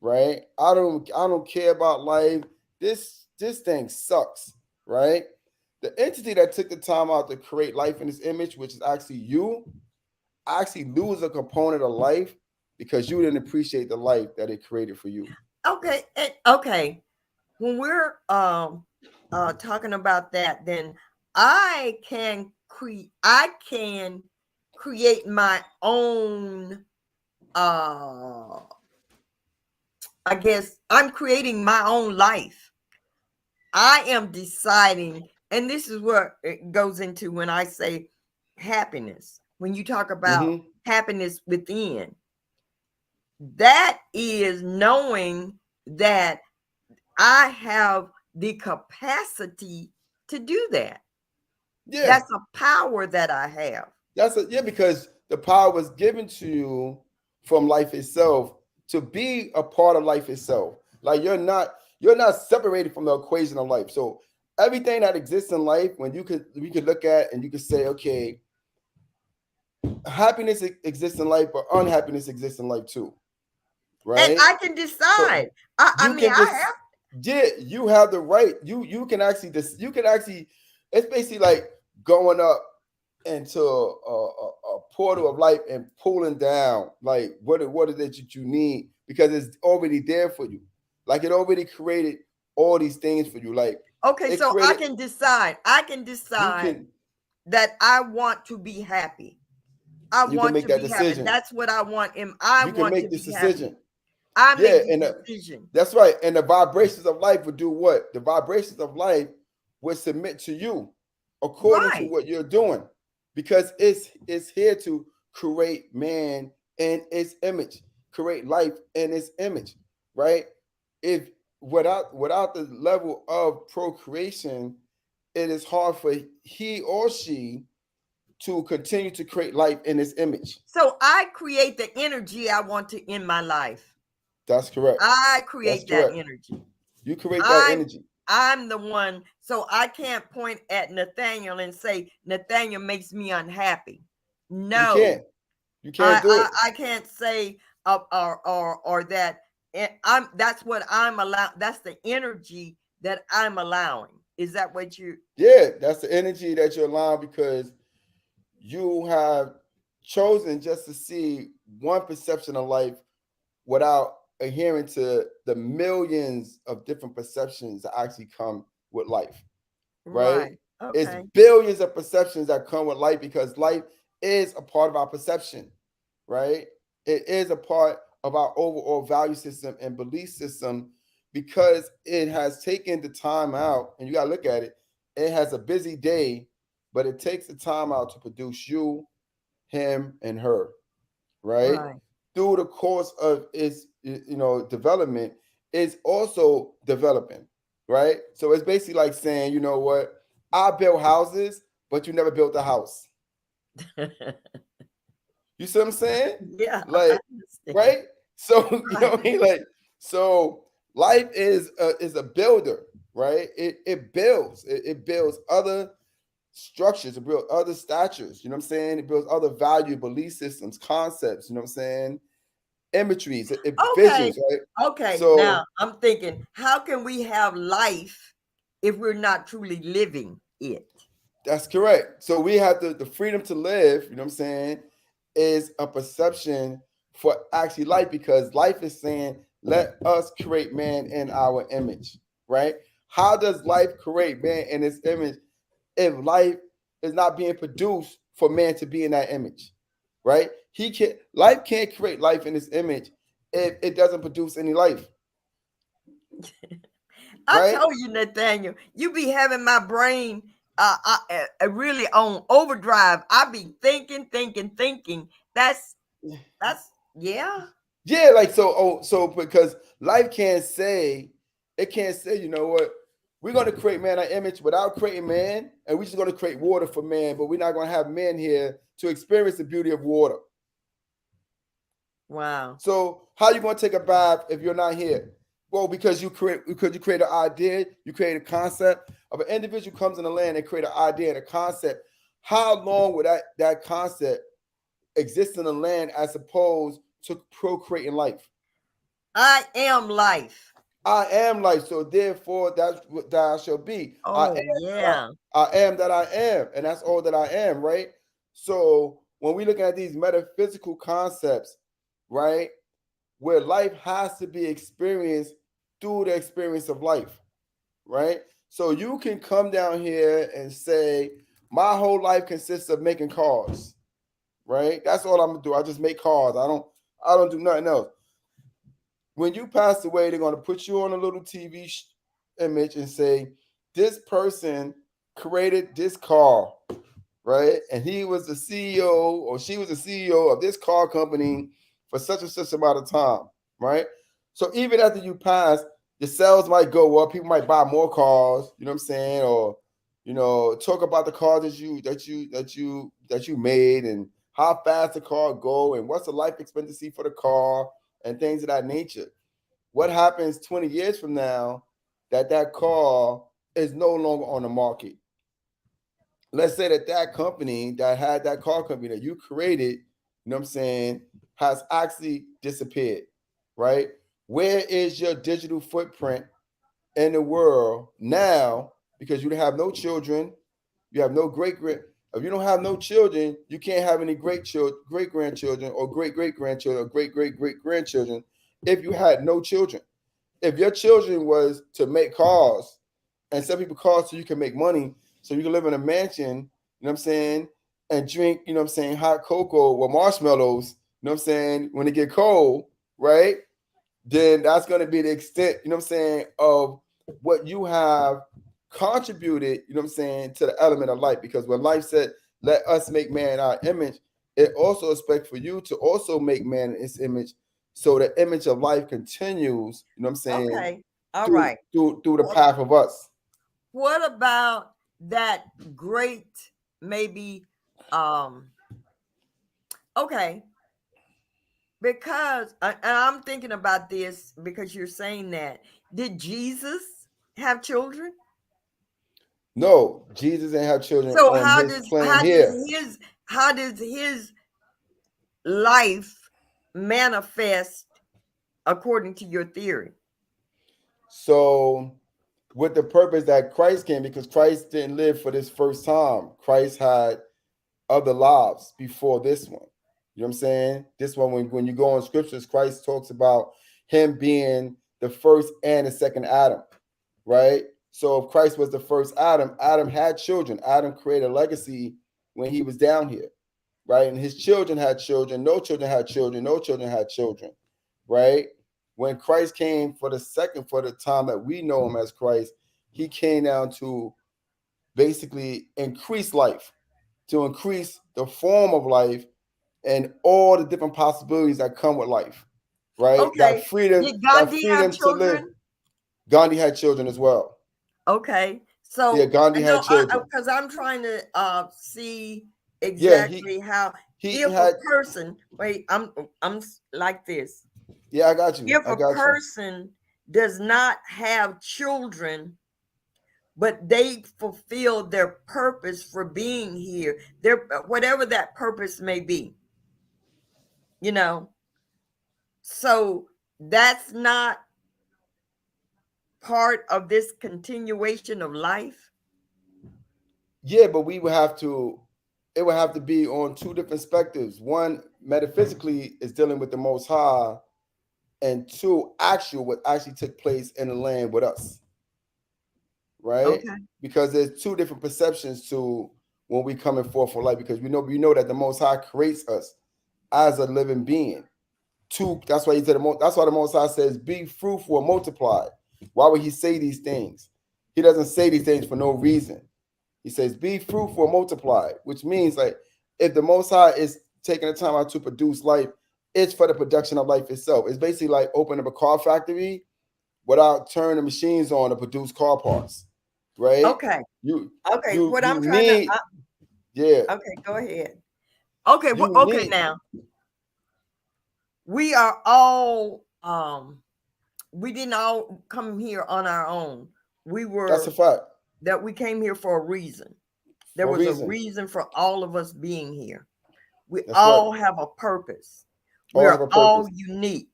Speaker 2: right? I don't care about life. This thing sucks, right? The entity that took the time out to create life in this image, which is actually you, actually lose a component of life because you didn't appreciate the life that it created for you.
Speaker 1: Okay. Okay. When we're talking about that, then I can create my own uh I guess I'm creating my own life. I am deciding, and this is where it goes into when I say happiness. When you talk about
Speaker 2: Mm-hmm.
Speaker 1: happiness within, that is knowing that I have the capacity to do that.
Speaker 2: Yeah,
Speaker 1: That's a power that I have.
Speaker 2: yeah, because the power was given to you from life itself to be a part of life itself. Like you're not separated from the equation of life. So everything that exists in life, when we could look at and you could say, okay, happiness exists in life, but unhappiness exists in life too,
Speaker 1: And
Speaker 2: right?
Speaker 1: I can
Speaker 2: So
Speaker 1: decide. I
Speaker 2: you
Speaker 1: mean,
Speaker 2: can
Speaker 1: I
Speaker 2: just
Speaker 1: have.
Speaker 2: yeah, you have the right. You can actually you can actually it's basically like going up into a portal of life and pulling down like what is it that you need because it's already there for you. Like it already created all these things for you. Like
Speaker 1: Okay,
Speaker 2: it
Speaker 1: so I
Speaker 2: created
Speaker 1: can decide. I can
Speaker 2: you
Speaker 1: decide
Speaker 2: can
Speaker 1: that I want to be happy. I
Speaker 2: you can
Speaker 1: want
Speaker 2: make
Speaker 1: to
Speaker 2: that
Speaker 1: be happy.
Speaker 2: decision.
Speaker 1: That's what I want. I
Speaker 2: You can
Speaker 1: want to
Speaker 2: make this
Speaker 1: be happy.
Speaker 2: decision.
Speaker 1: I
Speaker 2: Yeah,
Speaker 1: make the
Speaker 2: and
Speaker 1: decision.
Speaker 2: that's right. And the vibrations of life would do what? The vibrations of life would submit to you according to
Speaker 1: Right.
Speaker 2: what you're doing, because it's here to create man in its image, create life in its image, right? If without the level of procreation, it is hard for he or she to continue to create life in its image.
Speaker 1: So I create the energy I want to in my life.
Speaker 2: That's correct.
Speaker 1: I
Speaker 2: That's
Speaker 1: create that
Speaker 2: correct.
Speaker 1: energy.
Speaker 2: You create that
Speaker 1: I'm
Speaker 2: energy.
Speaker 1: I'm the one. So I can't point at Nathaniel and say Nathaniel makes me unhappy.
Speaker 2: You can't.
Speaker 1: No,
Speaker 2: You can't do it.
Speaker 1: I can't say or that I'm that's what I'm allowed. That's the energy that I'm allowing. Is that what you?
Speaker 2: Yeah, that's the energy that you're allowing because you have chosen just to see one perception of life without adhering to the millions of different perceptions that actually come with life, right?
Speaker 1: Right.
Speaker 2: It's
Speaker 1: Okay.
Speaker 2: billions of perceptions that come with life because life is a part of our perception, right? It is a part of our overall value system and belief system because it has taken the time out, and you got to look at it. It has a busy day, but it takes the time out to produce you, him, and her, right?
Speaker 1: Right.
Speaker 2: through the course of its development is also developing, right? So it's basically like saying, you know what, I built houses, but you never built a house. You see what I'm saying?
Speaker 1: Yeah, I
Speaker 2: Like,
Speaker 1: understand.
Speaker 2: right? So you know what I mean? Like, so life is a builder, right? It builds. It builds other structures, it builds other statures, you know what I'm saying? It builds other value, belief systems, concepts, you know what I'm saying? Imageries,
Speaker 1: Okay,
Speaker 2: visions, right?
Speaker 1: okay.
Speaker 2: So
Speaker 1: Now I'm thinking, how can we have life if we're not truly living it?
Speaker 2: that's correct. So we have the freedom to live, you know what I'm saying, is a perception for actually life, because life is saying, let us create man in our image, right? How does life create man in its image if life is not being produced for man to be in that image, right? Life can't create life in its image if it doesn't produce any life,
Speaker 1: I
Speaker 2: right?
Speaker 1: told you, Nathaniel, you be having my brain really on overdrive. I be thinking. That's yeah.
Speaker 2: Yeah, like so because life can't say, it can't say, you know what, we're gonna create man our image without creating man, and we're just gonna create water for man, but we're not gonna have men here to experience the beauty of water.
Speaker 1: Wow.
Speaker 2: So how you gonna take a bath if you're not here? Well, because you create an idea, you create a concept of an individual comes in the land and create an idea and a concept. How long would that concept exist in the land as opposed to procreating life?
Speaker 1: I am life.
Speaker 2: I am life, so therefore that's what thou shall be.
Speaker 1: Oh yeah.
Speaker 2: I am that I am, and that's all that I am, right? So when we look at these metaphysical concepts, right, where life has to be experienced through the experience of life, right? So you can come down here and say, my whole life consists of making cars, right? That's all I'm gonna do. I just make cars. I don't do nothing else. When you pass away, they're gonna put you on a little TV image and say, this person created this car, right? And he was the CEO or she was the CEO of this car company for such and such amount of time, right? So even after you pass, the sales might go up. People might buy more cars. You know what I'm saying? Or talk about the car that you made and how fast the car go and what's the life expectancy for the car and things of that nature. What happens 20 years from now that car is no longer on the market? Let's say that company that had that car company that you created, you know what I'm saying, has actually disappeared, right? Where is your digital footprint in the world now? Because you have no children, you have no great grand. If you don't have no children, you can't have any great grandchildren, or great grandchildren, or great grandchildren. If you had no children, if your children was to make cars and sell people cars so you can make money, so you can live in a mansion, you know what I'm saying, and drink, you know what I'm saying, hot cocoa with marshmallows, you know what I'm saying, when it get cold, right? Then that's going to be the extent, you know what I'm saying, of what you have contributed, you know what I'm saying, to the element of life. Because when life said, let us make man in our image, it also expects for you to also make man in its image. So the image of life continues, you know what I'm saying,
Speaker 1: Okay. All
Speaker 2: through
Speaker 1: right.
Speaker 2: through the path of us.
Speaker 1: What about that great maybe um okay, because and I'm thinking about this because you're saying that. Did Jesus have children?
Speaker 2: No, Jesus didn't have children
Speaker 1: So
Speaker 2: on
Speaker 1: how
Speaker 2: his
Speaker 1: does
Speaker 2: plane
Speaker 1: how does
Speaker 2: here.
Speaker 1: his life manifest according to your theory?
Speaker 2: So with the purpose that Christ came, because Christ didn't live for this first time. Christ had other lives before this one. You know what I'm saying? This one, when you go on scriptures, Christ talks about him being the first and the second Adam, right? So if Christ was the first Adam, Adam had children. Adam created a legacy when he was down here, right? And his children had children. No children had children. No children had children, right? When Christ came for the time that we know him as Christ, he came down to basically increase life, to increase the form of life, and all the different possibilities that come with life, right?
Speaker 1: Okay. Did
Speaker 2: that
Speaker 1: Gandhi have
Speaker 2: freedom to live.
Speaker 1: children?
Speaker 2: Gandhi had children as well.
Speaker 1: Okay.
Speaker 2: Yeah,
Speaker 1: So
Speaker 2: Gandhi
Speaker 1: no,
Speaker 2: had children.
Speaker 1: because I'm trying to see
Speaker 2: Yeah,
Speaker 1: exactly how
Speaker 2: he
Speaker 1: if a
Speaker 2: had.
Speaker 1: person wait, like this.
Speaker 2: Yeah, I got you.
Speaker 1: If
Speaker 2: I
Speaker 1: a
Speaker 2: got you.
Speaker 1: person does not have children, but they fulfill their purpose for being here, their whatever that purpose may be, you know. So that's not part of this continuation of life.
Speaker 2: Yeah, but we would have to. It would have to be on two different perspectives. One, metaphysically, is dealing with the Most High, and two, actual what actually took place in the land with us, right?
Speaker 1: Okay.
Speaker 2: Because there's two different perceptions to when we coming forth for life. Because we know that the Most High creates us as a living being. Two, that's why he said that's why the Most High says, "Be fruitful and multiply." Why would he say these things? He doesn't say these things for no reason. He says, "Be fruitful and multiply," which means like if the Most High is taking the time out to produce life, it's for the production of life itself. It's basically like opening up a car factory without turning the machines on to produce car parts, right?
Speaker 1: Okay.
Speaker 2: You
Speaker 1: Okay.
Speaker 2: you
Speaker 1: What
Speaker 2: you
Speaker 1: I'm trying to
Speaker 2: need yeah
Speaker 1: okay, go ahead. Okay,
Speaker 2: you
Speaker 1: okay,
Speaker 2: need
Speaker 1: now we are all we didn't all come here on our own. We
Speaker 2: that's a
Speaker 1: were
Speaker 2: fact
Speaker 1: that we came here for a reason. There
Speaker 2: for a
Speaker 1: was a
Speaker 2: reason.
Speaker 1: reason for all of us being here. We
Speaker 2: That's right.
Speaker 1: all have a purpose. We
Speaker 2: All have
Speaker 1: are
Speaker 2: a
Speaker 1: all
Speaker 2: purpose
Speaker 1: unique.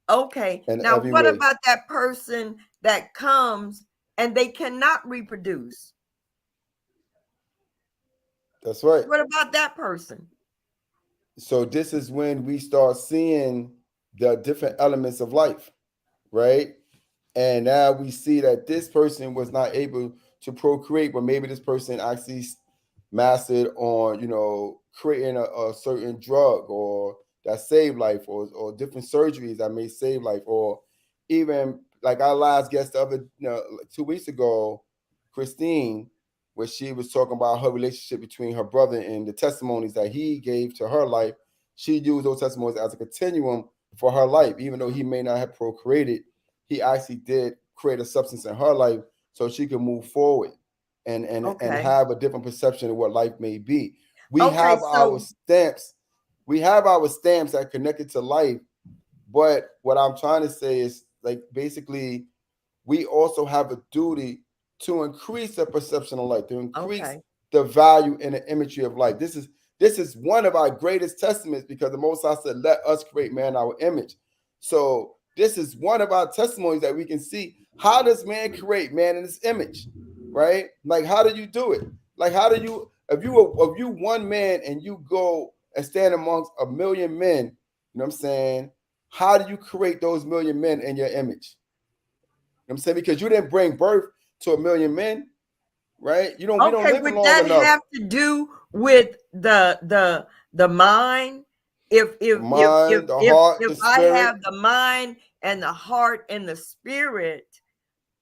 Speaker 1: Okay.
Speaker 2: in
Speaker 1: Now,
Speaker 2: every
Speaker 1: what
Speaker 2: way.
Speaker 1: about that person that comes and they cannot reproduce?
Speaker 2: That's right.
Speaker 1: What about that person?
Speaker 2: So this is when we start seeing the different elements of life, right? And now we see that this person was not able to procreate, but maybe this person actually mastered on, creating a certain drug or that saved life, or different surgeries that may save life, or even like our last guest the other 2 weeks ago, Christine, where she was talking about her relationship between her brother and the testimonies that he gave to her life. She used those testimonies as a continuum for her life, even though he may not have procreated. He actually did create a substance in her life so she could move forward and
Speaker 1: Okay.
Speaker 2: have a different perception of what life may be. We
Speaker 1: Okay.
Speaker 2: have our
Speaker 1: So,
Speaker 2: stamps. We have our stamps that are connected to life. But what I'm trying to say is, like, basically, we also have a duty to increase the perception of life, to increase
Speaker 1: okay.
Speaker 2: the value and the imagery of life. This is one of our greatest testaments, because the Most High said, "Let us create man our image." So this is one of our testimonies that we can see. How does man create man in his image, right? Like, how do you do it? Like, how do you, if you one man and you go and stand amongst a million men, you know what I'm saying? How do you create those million men in your image? You know what I'm saying? Because you didn't bring birth to a million men, right? We don't
Speaker 1: Okay,
Speaker 2: live
Speaker 1: would
Speaker 2: long
Speaker 1: that
Speaker 2: enough.
Speaker 1: have to do with the mind? If
Speaker 2: The mind, the heart,
Speaker 1: if
Speaker 2: the
Speaker 1: I
Speaker 2: spirit.
Speaker 1: have the mind and the heart and the spirit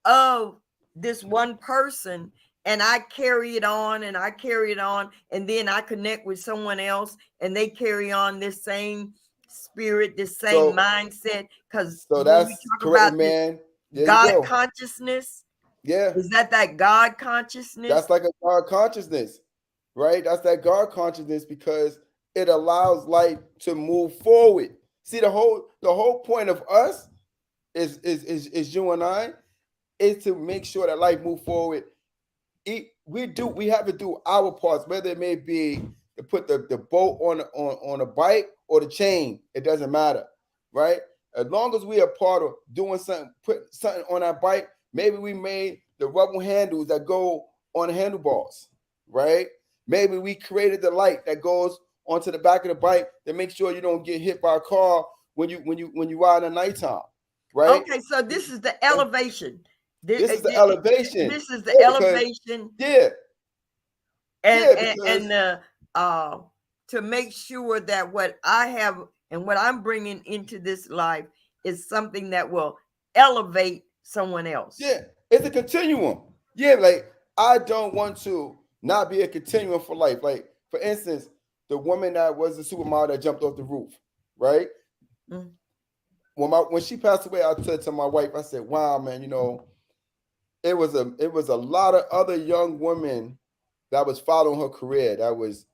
Speaker 1: of this one person, and I carry it on and I carry it on, and then I connect with someone else and they carry on this same spirit, this same
Speaker 2: So
Speaker 1: mindset. Because
Speaker 2: so
Speaker 1: when we
Speaker 2: that's
Speaker 1: talk about
Speaker 2: creating
Speaker 1: this
Speaker 2: man. There you
Speaker 1: God
Speaker 2: go.
Speaker 1: consciousness,
Speaker 2: Yeah.
Speaker 1: is that God consciousness?
Speaker 2: That's like a God consciousness, right? That's that God consciousness, because it allows life to move forward. See, the whole point of us is you and I, is to make sure that life move forward. We have to do our parts, whether it may be to put the boat on a bike or the chain. It doesn't matter, right? As long as we are part of doing something, put something on our bike. Maybe we made the rubber handles that go on the handlebars, right? Maybe we created the light that goes onto the back of the bike to make sure you don't get hit by a car when you ride at nighttime, right?
Speaker 1: Okay, so this is the elevation.
Speaker 2: This is the elevation.
Speaker 1: This is the
Speaker 2: Yeah, because
Speaker 1: elevation,
Speaker 2: yeah,
Speaker 1: and
Speaker 2: yeah,
Speaker 1: and,
Speaker 2: because
Speaker 1: and uh, to make sure that what I have and what I'm bringing into this life is something that will elevate someone else.
Speaker 2: yeah, it's a continuum. Yeah, like I don't want to not be a continuum for life. Like, for instance, the woman that was the supermodel that jumped off the roof, right?
Speaker 1: Mm.
Speaker 2: When she passed away, I said to my wife, I said, "Wow, man, it was a lot of other young women that was following her career, that was,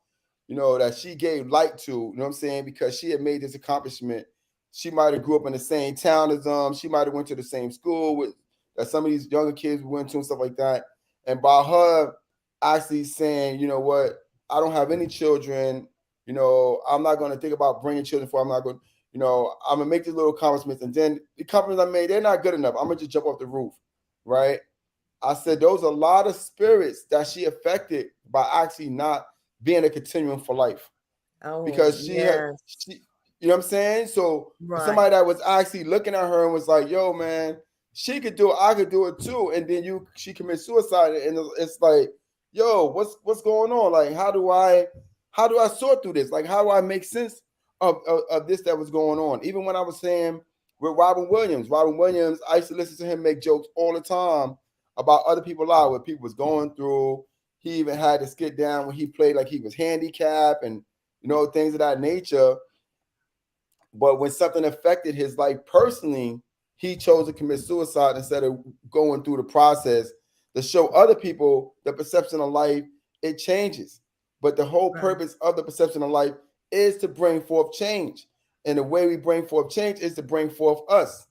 Speaker 2: that she gave light to, you know what I'm saying, because she had made this accomplishment. She might have grew up in the same town as them. She might have went to the same school with that some of these younger kids went to and stuff like that. And by her actually saying, you know what, I don't have any children, I'm not going to think about bringing children for. I'm not going, I'm gonna make these little accomplishments, and then the accomplishments I made, they're not good enough. I'm gonna just jump off the roof, right? I said those are a lot of spirits that she affected by actually not being a continuum for life,
Speaker 1: Oh,
Speaker 2: because
Speaker 1: yes.
Speaker 2: you know what I'm saying? So
Speaker 1: Right.
Speaker 2: somebody that was actually looking at her and was like, "Yo, man, she could do it. I could do it too." And then she commits suicide, and it's like, "Yo, what's going on? Like, how do I sort through this? Like, how do I make sense of this that was going on?" Even when I was saying with Robin Williams, I used to listen to him make jokes all the time about other people out, what people was going through. He even had to skit down when he played like he was handicapped and things of that nature. But when something affected his life personally, he chose to commit suicide instead of going through the process to show other people the perception of life. It changes. But the whole
Speaker 1: Right.
Speaker 2: purpose of the perception of life is to bring forth change. And the way we bring forth change is to bring forth us,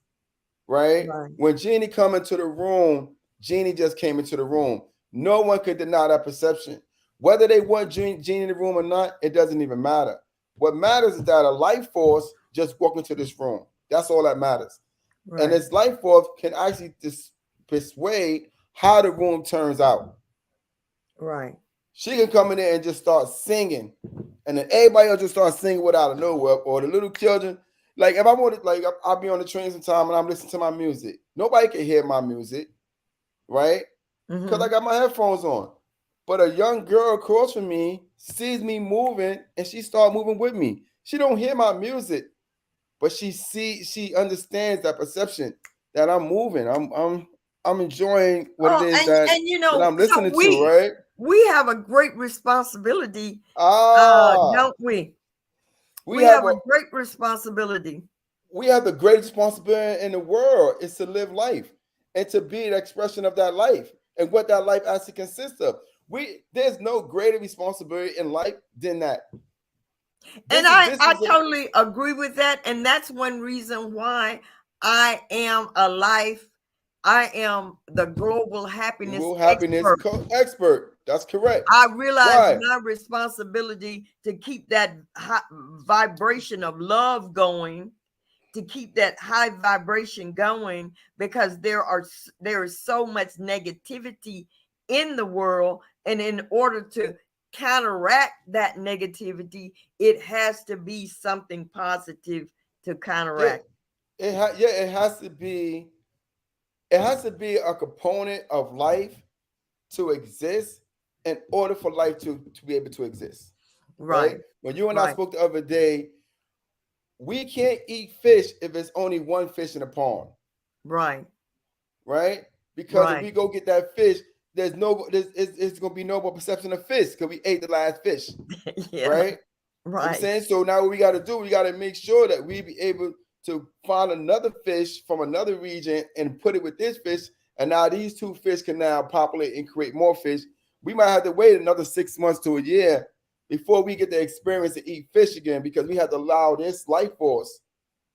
Speaker 2: right?
Speaker 1: Right.
Speaker 2: When Jeannie come into the room, Jeannie just came into the room. No one could deny that perception. Whether they want Jeannie in the room or not, it doesn't even matter. What matters is that a life force just walked into this room. That's all that matters.
Speaker 1: Right.
Speaker 2: And this life force can actually persuade how the room turns out.
Speaker 1: Right.
Speaker 2: She can come in there and just start singing, and then everybody else just start singing without a nowhere. Or the little children, like if I want to, like I'll be on the train sometime and I'm listening to my music. Nobody can hear my music, right? Because I got my headphones on. But a young girl across from me sees me moving and she start moving with me. She don't hear my music, but she understands that perception that I'm moving. I'm enjoying what it is that I'm listening to, right?
Speaker 1: We have a great responsibility, don't we? We have a great responsibility.
Speaker 2: We have the greatest responsibility in the world is to live life and to be an expression of that life and what that life actually consists of. There's no greater responsibility in life than that.
Speaker 1: I totally agree with that. And that's one reason why I am I am the global happiness
Speaker 2: expert. That's correct.
Speaker 1: I realize my responsibility to keep that vibration of love going, to keep that high vibration going, because there is so much negativity in the world, and in order to counteract that negativity, it has to be something positive to counteract.
Speaker 2: It has to be. It has to be a component of life to exist in order for life to be able to exist. Right? When you and I spoke the other day, we can't eat fish if it's only one fish in a pond.
Speaker 1: Right.
Speaker 2: Because if we go get that fish, it's going to be no more perception of fish because we ate the last fish.
Speaker 1: Yeah.
Speaker 2: Right? You know what I'm saying? So now what we got to do, we got to make sure that we be able to find another fish from another region and put it with this fish. And now these two fish can now populate and create more fish. We might have to wait another 6 months to a year before we get the experience to eat fish again, because we have to allow this life force,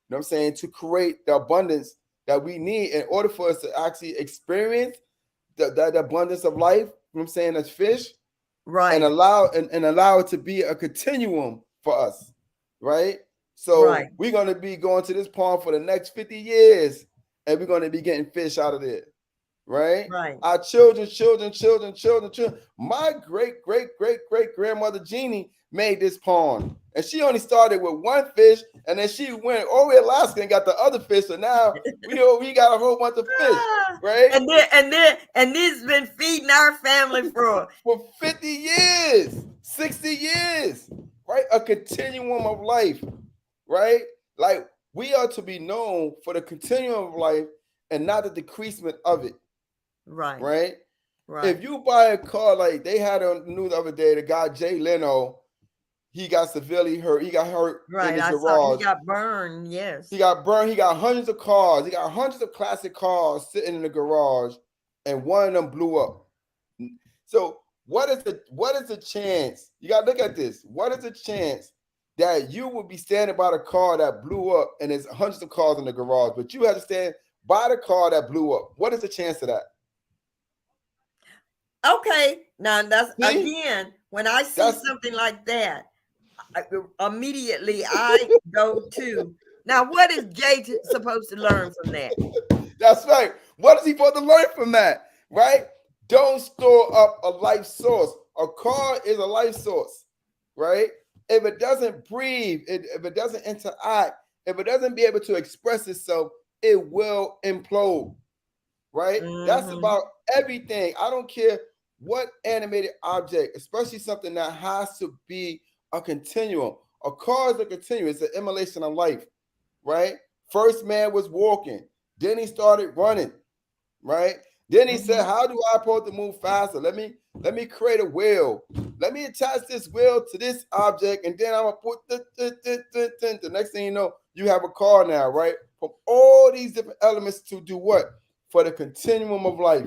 Speaker 2: you know what I'm saying, to create the abundance that we need in order for us to actually experience the abundance of life, you know what I'm saying, as fish.
Speaker 1: Right.
Speaker 2: And allow it to be a continuum for us. Right. So we're going to be going to this pond for the next 50 years, and we're going to be getting fish out of there. Right. Our children. My great grandmother Jeannie made this pond, and she only started with one fish, and then she went over to Alaska and got the other fish. So now we got a whole bunch of fish, right?
Speaker 1: And this been feeding our family for
Speaker 2: 50 years, 60 years, right? A continuum of life, right? Like, we are to be known for the continuum of life and not the decreasement of it. Right. If you buy a car, like they had on the news the other day, the guy Jay Leno, he got severely hurt. He got hurt in
Speaker 1: Right.
Speaker 2: his
Speaker 1: I saw he
Speaker 2: garage.
Speaker 1: got burned. Yes.
Speaker 2: He got burned. He got hundreds of cars. He got hundreds of classic cars sitting in the garage, and one of them blew up. So what is the chance? You gotta look at this. What is the chance that you would be standing by the car that blew up and there's hundreds of cars in the garage, but you had to stand by the car that blew up? What is the chance of that?
Speaker 1: Okay, now that's
Speaker 2: See?
Speaker 1: again, when I see
Speaker 2: That's
Speaker 1: something like that, immediately I go to now. What is Jay supposed to learn from that?
Speaker 2: that's right. What is he supposed to learn from that? Right? Don't store up a life source. A car is a life source, right? If it doesn't breathe, if it doesn't interact, if it doesn't be able to express itself, it will implode, right? That's
Speaker 1: Mhm.
Speaker 2: about everything. I don't care what animated object, especially something that has to be a continuum. A car is a continuum. It's an emulation of life, right? First man was walking, then he started running, right? Then he said,
Speaker 1: Mhm.
Speaker 2: how do I supposed to move faster? Let me create a wheel. Let me attach this wheel to this object, and then I'm gonna put the next thing you know, you have a car now, right? From all these different elements to do what? For the continuum of life.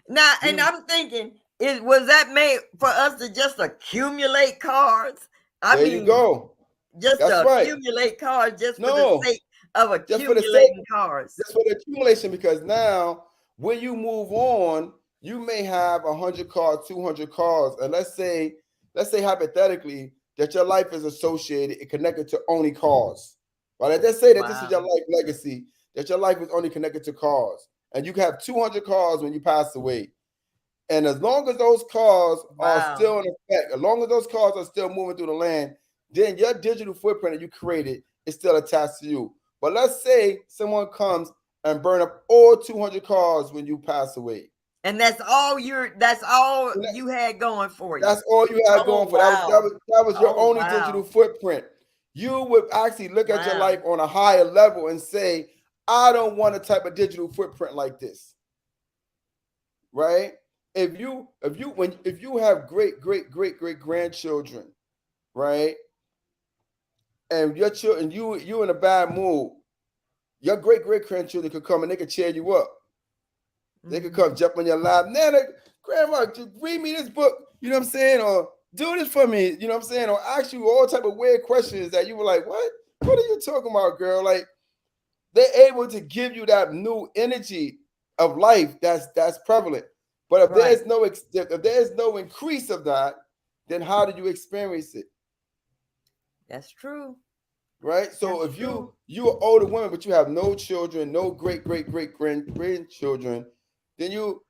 Speaker 1: Now, and I'm thinking, was that made for us to just accumulate cars? I
Speaker 2: There you
Speaker 1: mean,
Speaker 2: go.
Speaker 1: just
Speaker 2: That's
Speaker 1: to
Speaker 2: right.
Speaker 1: accumulate cars just for the
Speaker 2: No,
Speaker 1: sake of
Speaker 2: just for the sake,
Speaker 1: accumulating cars.
Speaker 2: just for the accumulation, because now when you move on, you may have 100 cars, 200 cars, and let's say hypothetically that your life is associated and connected to only cars. Right? Let's say that this is your
Speaker 1: Wow.
Speaker 2: life legacy, that your life is only connected to cars, and you can have 200 cars when you pass away. And as long as those cars are
Speaker 1: Wow.
Speaker 2: still in effect, as long as those cars are still moving through the land, then your digital footprint that you created is still attached to you. But let's say someone comes and burn up all 200 cars when you pass away.
Speaker 1: And that's all
Speaker 2: And
Speaker 1: you had going for you.
Speaker 2: that's all you had
Speaker 1: Oh
Speaker 2: going for.
Speaker 1: wow.
Speaker 2: That was your
Speaker 1: Oh
Speaker 2: only digital
Speaker 1: wow.
Speaker 2: footprint. You would actually look at your
Speaker 1: Wow.
Speaker 2: life on a higher level and say, I don't want a type of digital footprint like this. Right? If you have great grandchildren, right? And your children, you in a bad mood, your great grandchildren could come and they could cheer you up. They could come jump on your lap. Nana, grandma, just read me this book, you know what I'm saying? Or do this for me, you know what I'm saying? Or ask you all type of weird questions that you were like, what? What are you talking about, girl? Like, they're able to give you that new energy of life that's prevalent. But if
Speaker 1: Right.
Speaker 2: there's no increase of that, then how do you experience it?
Speaker 1: That's true.
Speaker 2: Right? So
Speaker 1: That's
Speaker 2: if
Speaker 1: true.
Speaker 2: you're an older woman, but you have no children, no great grandchildren, then you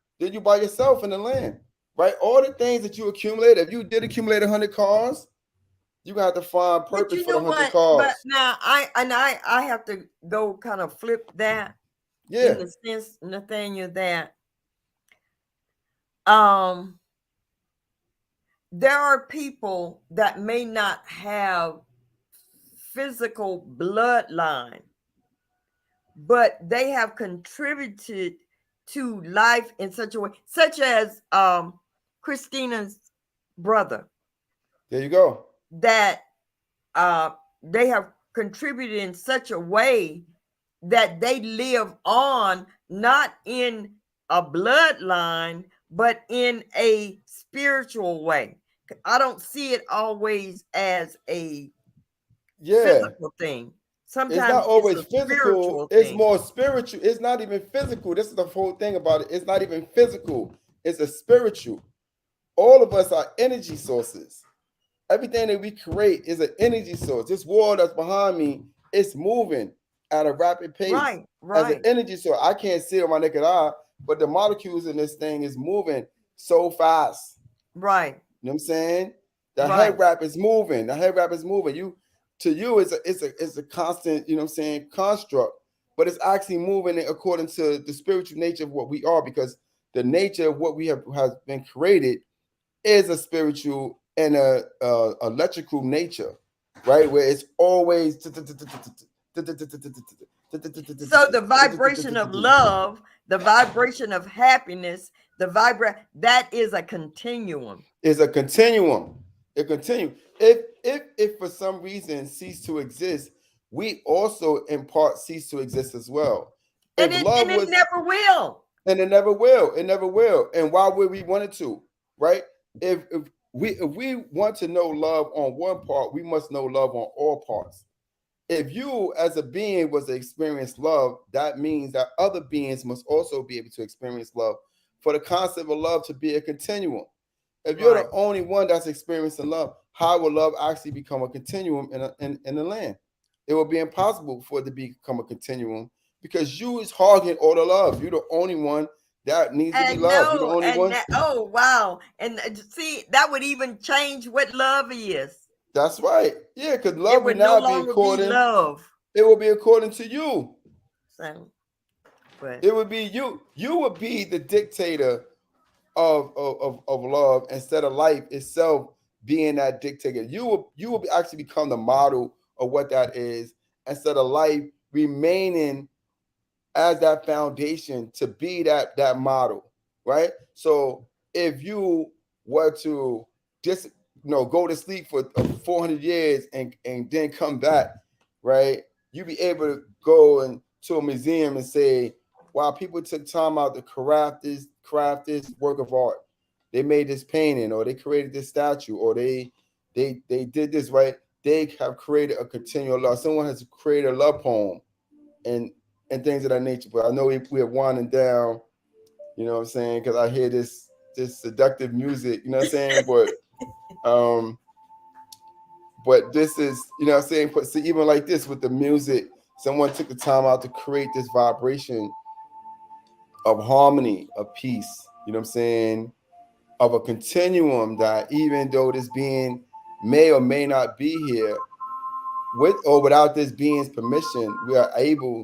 Speaker 2: by yourself in the land. Right? All the things that you accumulate, if you did accumulate 100 cars, you got to find
Speaker 1: But
Speaker 2: purpose
Speaker 1: you
Speaker 2: for the
Speaker 1: know
Speaker 2: 100
Speaker 1: what? But
Speaker 2: cars.
Speaker 1: now I have to go kind of flip that in
Speaker 2: Yeah.
Speaker 1: the sense, Nathaniel, that um there are people that may not have physical bloodline, but they have contributed to life in such a way, such as Christina's brother,
Speaker 2: There you go.
Speaker 1: that they have contributed in such a way that they live on not in a bloodline, but in a spiritual way. I don't see it always as a
Speaker 2: Yeah.
Speaker 1: physical thing.
Speaker 2: It's
Speaker 1: Sometimes
Speaker 2: not
Speaker 1: it's
Speaker 2: always
Speaker 1: a
Speaker 2: physical,
Speaker 1: spiritual
Speaker 2: it's
Speaker 1: thing.
Speaker 2: more spiritual. It's not even physical. This is the whole thing about it. It's not even physical, it's a spiritual. All of us are energy sources. Everything that we create is an energy source. This wall that's behind me, it's moving at a rapid pace
Speaker 1: Right,
Speaker 2: as an
Speaker 1: right,
Speaker 2: energy source. I can't see it with my naked eye, but the molecules in this thing is moving so fast.
Speaker 1: right,
Speaker 2: You know what I'm saying? The
Speaker 1: right,
Speaker 2: head wrap is moving. The head wrap is moving. To you it's a constant, you know what I'm saying, construct, but it's actually moving according to the spiritual nature of what we are, because the nature of what we have has been created is a spiritual and a electrical nature, right? Where it's always
Speaker 1: so the vibration of love, the vibration of happiness, that is a continuum.
Speaker 2: is a continuum. It continue. If for some reason cease to exist, we also in part cease to exist as well. If
Speaker 1: And
Speaker 2: love
Speaker 1: it
Speaker 2: was,
Speaker 1: never will.
Speaker 2: and it never will, it never will. And why would we want it to? Right? If we want to know love on one part, we must know love on all parts. If you as a being was to experience love, that means that other beings must also be able to experience love for the concept of love to be a continuum. If you're
Speaker 1: Right.
Speaker 2: the only one that's experiencing love, how will love actually become a continuum in the land? It will be impossible for it to become a continuum because you is hogging all the love. You're the only one that needs to be
Speaker 1: And
Speaker 2: loved. You're the
Speaker 1: no,
Speaker 2: only
Speaker 1: and
Speaker 2: one.
Speaker 1: that, oh wow. And see, that would even change what love is.
Speaker 2: That's right. Yeah, because
Speaker 1: It
Speaker 2: love will
Speaker 1: would no
Speaker 2: now be
Speaker 1: longer be
Speaker 2: according.
Speaker 1: love.
Speaker 2: It will be according to you.
Speaker 1: So, but
Speaker 2: It would be you. You would be the dictator of love instead of life itself being that dictator. You will actually become the model of what that is instead of life remaining as that foundation to be that model, right? So if you were to just go to sleep for 400 years and then come back, right? You be able to go to a museum and say, wow, people took time out to craft this work of art. They made this painting, or they created this statue, or they did this, right? They have created a continual love. Someone has created a love poem, and things of that nature. But I know we are winding down, you know what I'm saying? Because I hear this seductive music, you know what I'm saying? But this is, you know what I'm saying? But see, even like this with the music, someone took the time out to create this vibration of harmony, of peace, you know what I'm saying? Of a continuum that even though this being may or may not be here, with or without this being's permission, we are able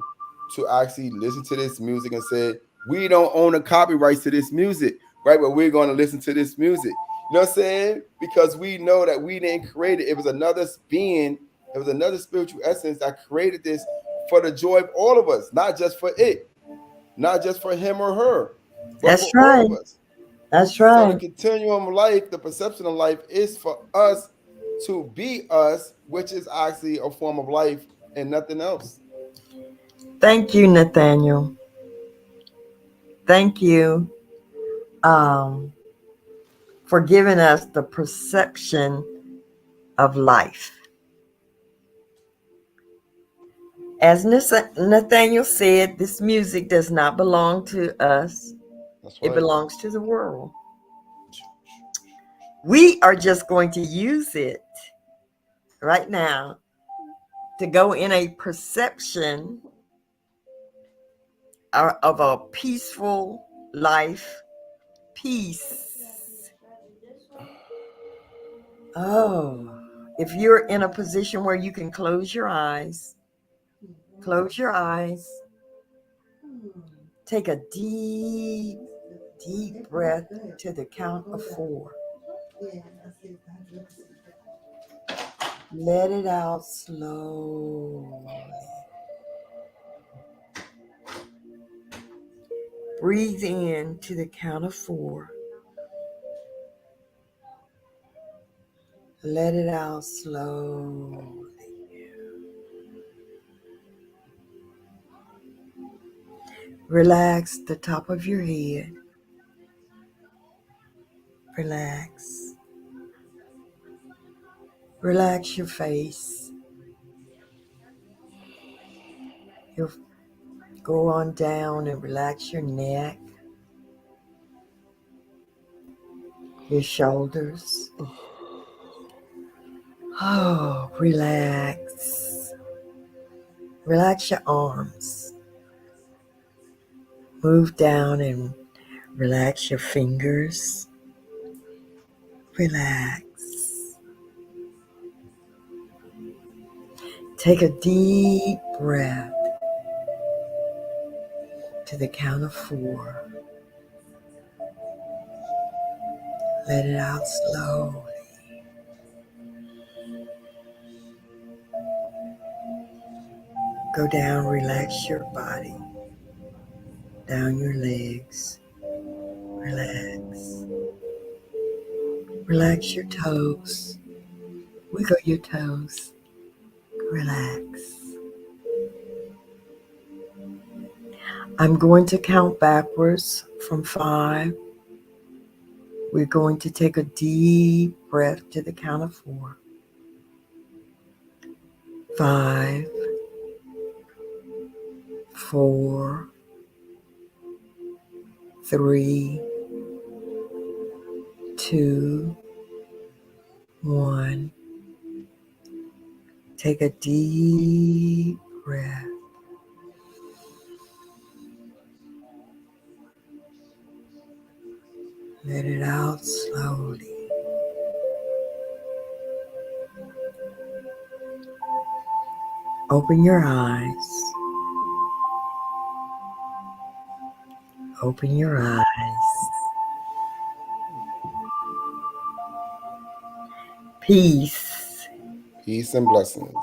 Speaker 2: to actually listen to this music and say, we don't own the copyrights to this music, right? But we're going to listen to this music. You know what I'm saying? Because we know that we didn't create it. It was another being, it was another spiritual essence that created this for the joy of all of us, not just for it, not just for him or her, but
Speaker 1: that's
Speaker 2: for all
Speaker 1: right.
Speaker 2: of us.
Speaker 1: That's
Speaker 2: So the
Speaker 1: right.
Speaker 2: continuum of life, the perception of life is for us to be us, which is actually a form of life and nothing else.
Speaker 1: Thank you, Nathaniel. Thank you for giving us the perception of life. As Nathaniel said, this music does not belong to us.
Speaker 2: That's
Speaker 1: It
Speaker 2: right.
Speaker 1: belongs to the world. We are just going to use it right now to go in a perception of a peaceful life. Peace. Oh, if you're in a position where you can close your eyes, close your eyes. Take a deep, deep breath to the count of 4. Let it out slowly. Breathe in to the count of 4. Let it out slowly. Relax the top of your head. Relax. Relax your face. You'll go on down and relax your neck, your shoulders. Oh, relax. Relax your arms. Move down and relax your fingers. Relax. Take a deep breath to the count of 4. Let it out slowly. Go down, relax your body, down your legs. Relax. Relax your toes. Wiggle your toes. Relax. I'm going to count backwards from 5. We're going to take a deep breath to the count of 4. 5, 4, 3, 2, 1. Take a deep breath. Let it out slowly. Open your eyes. Open your eyes. Peace.
Speaker 2: Peace and blessings.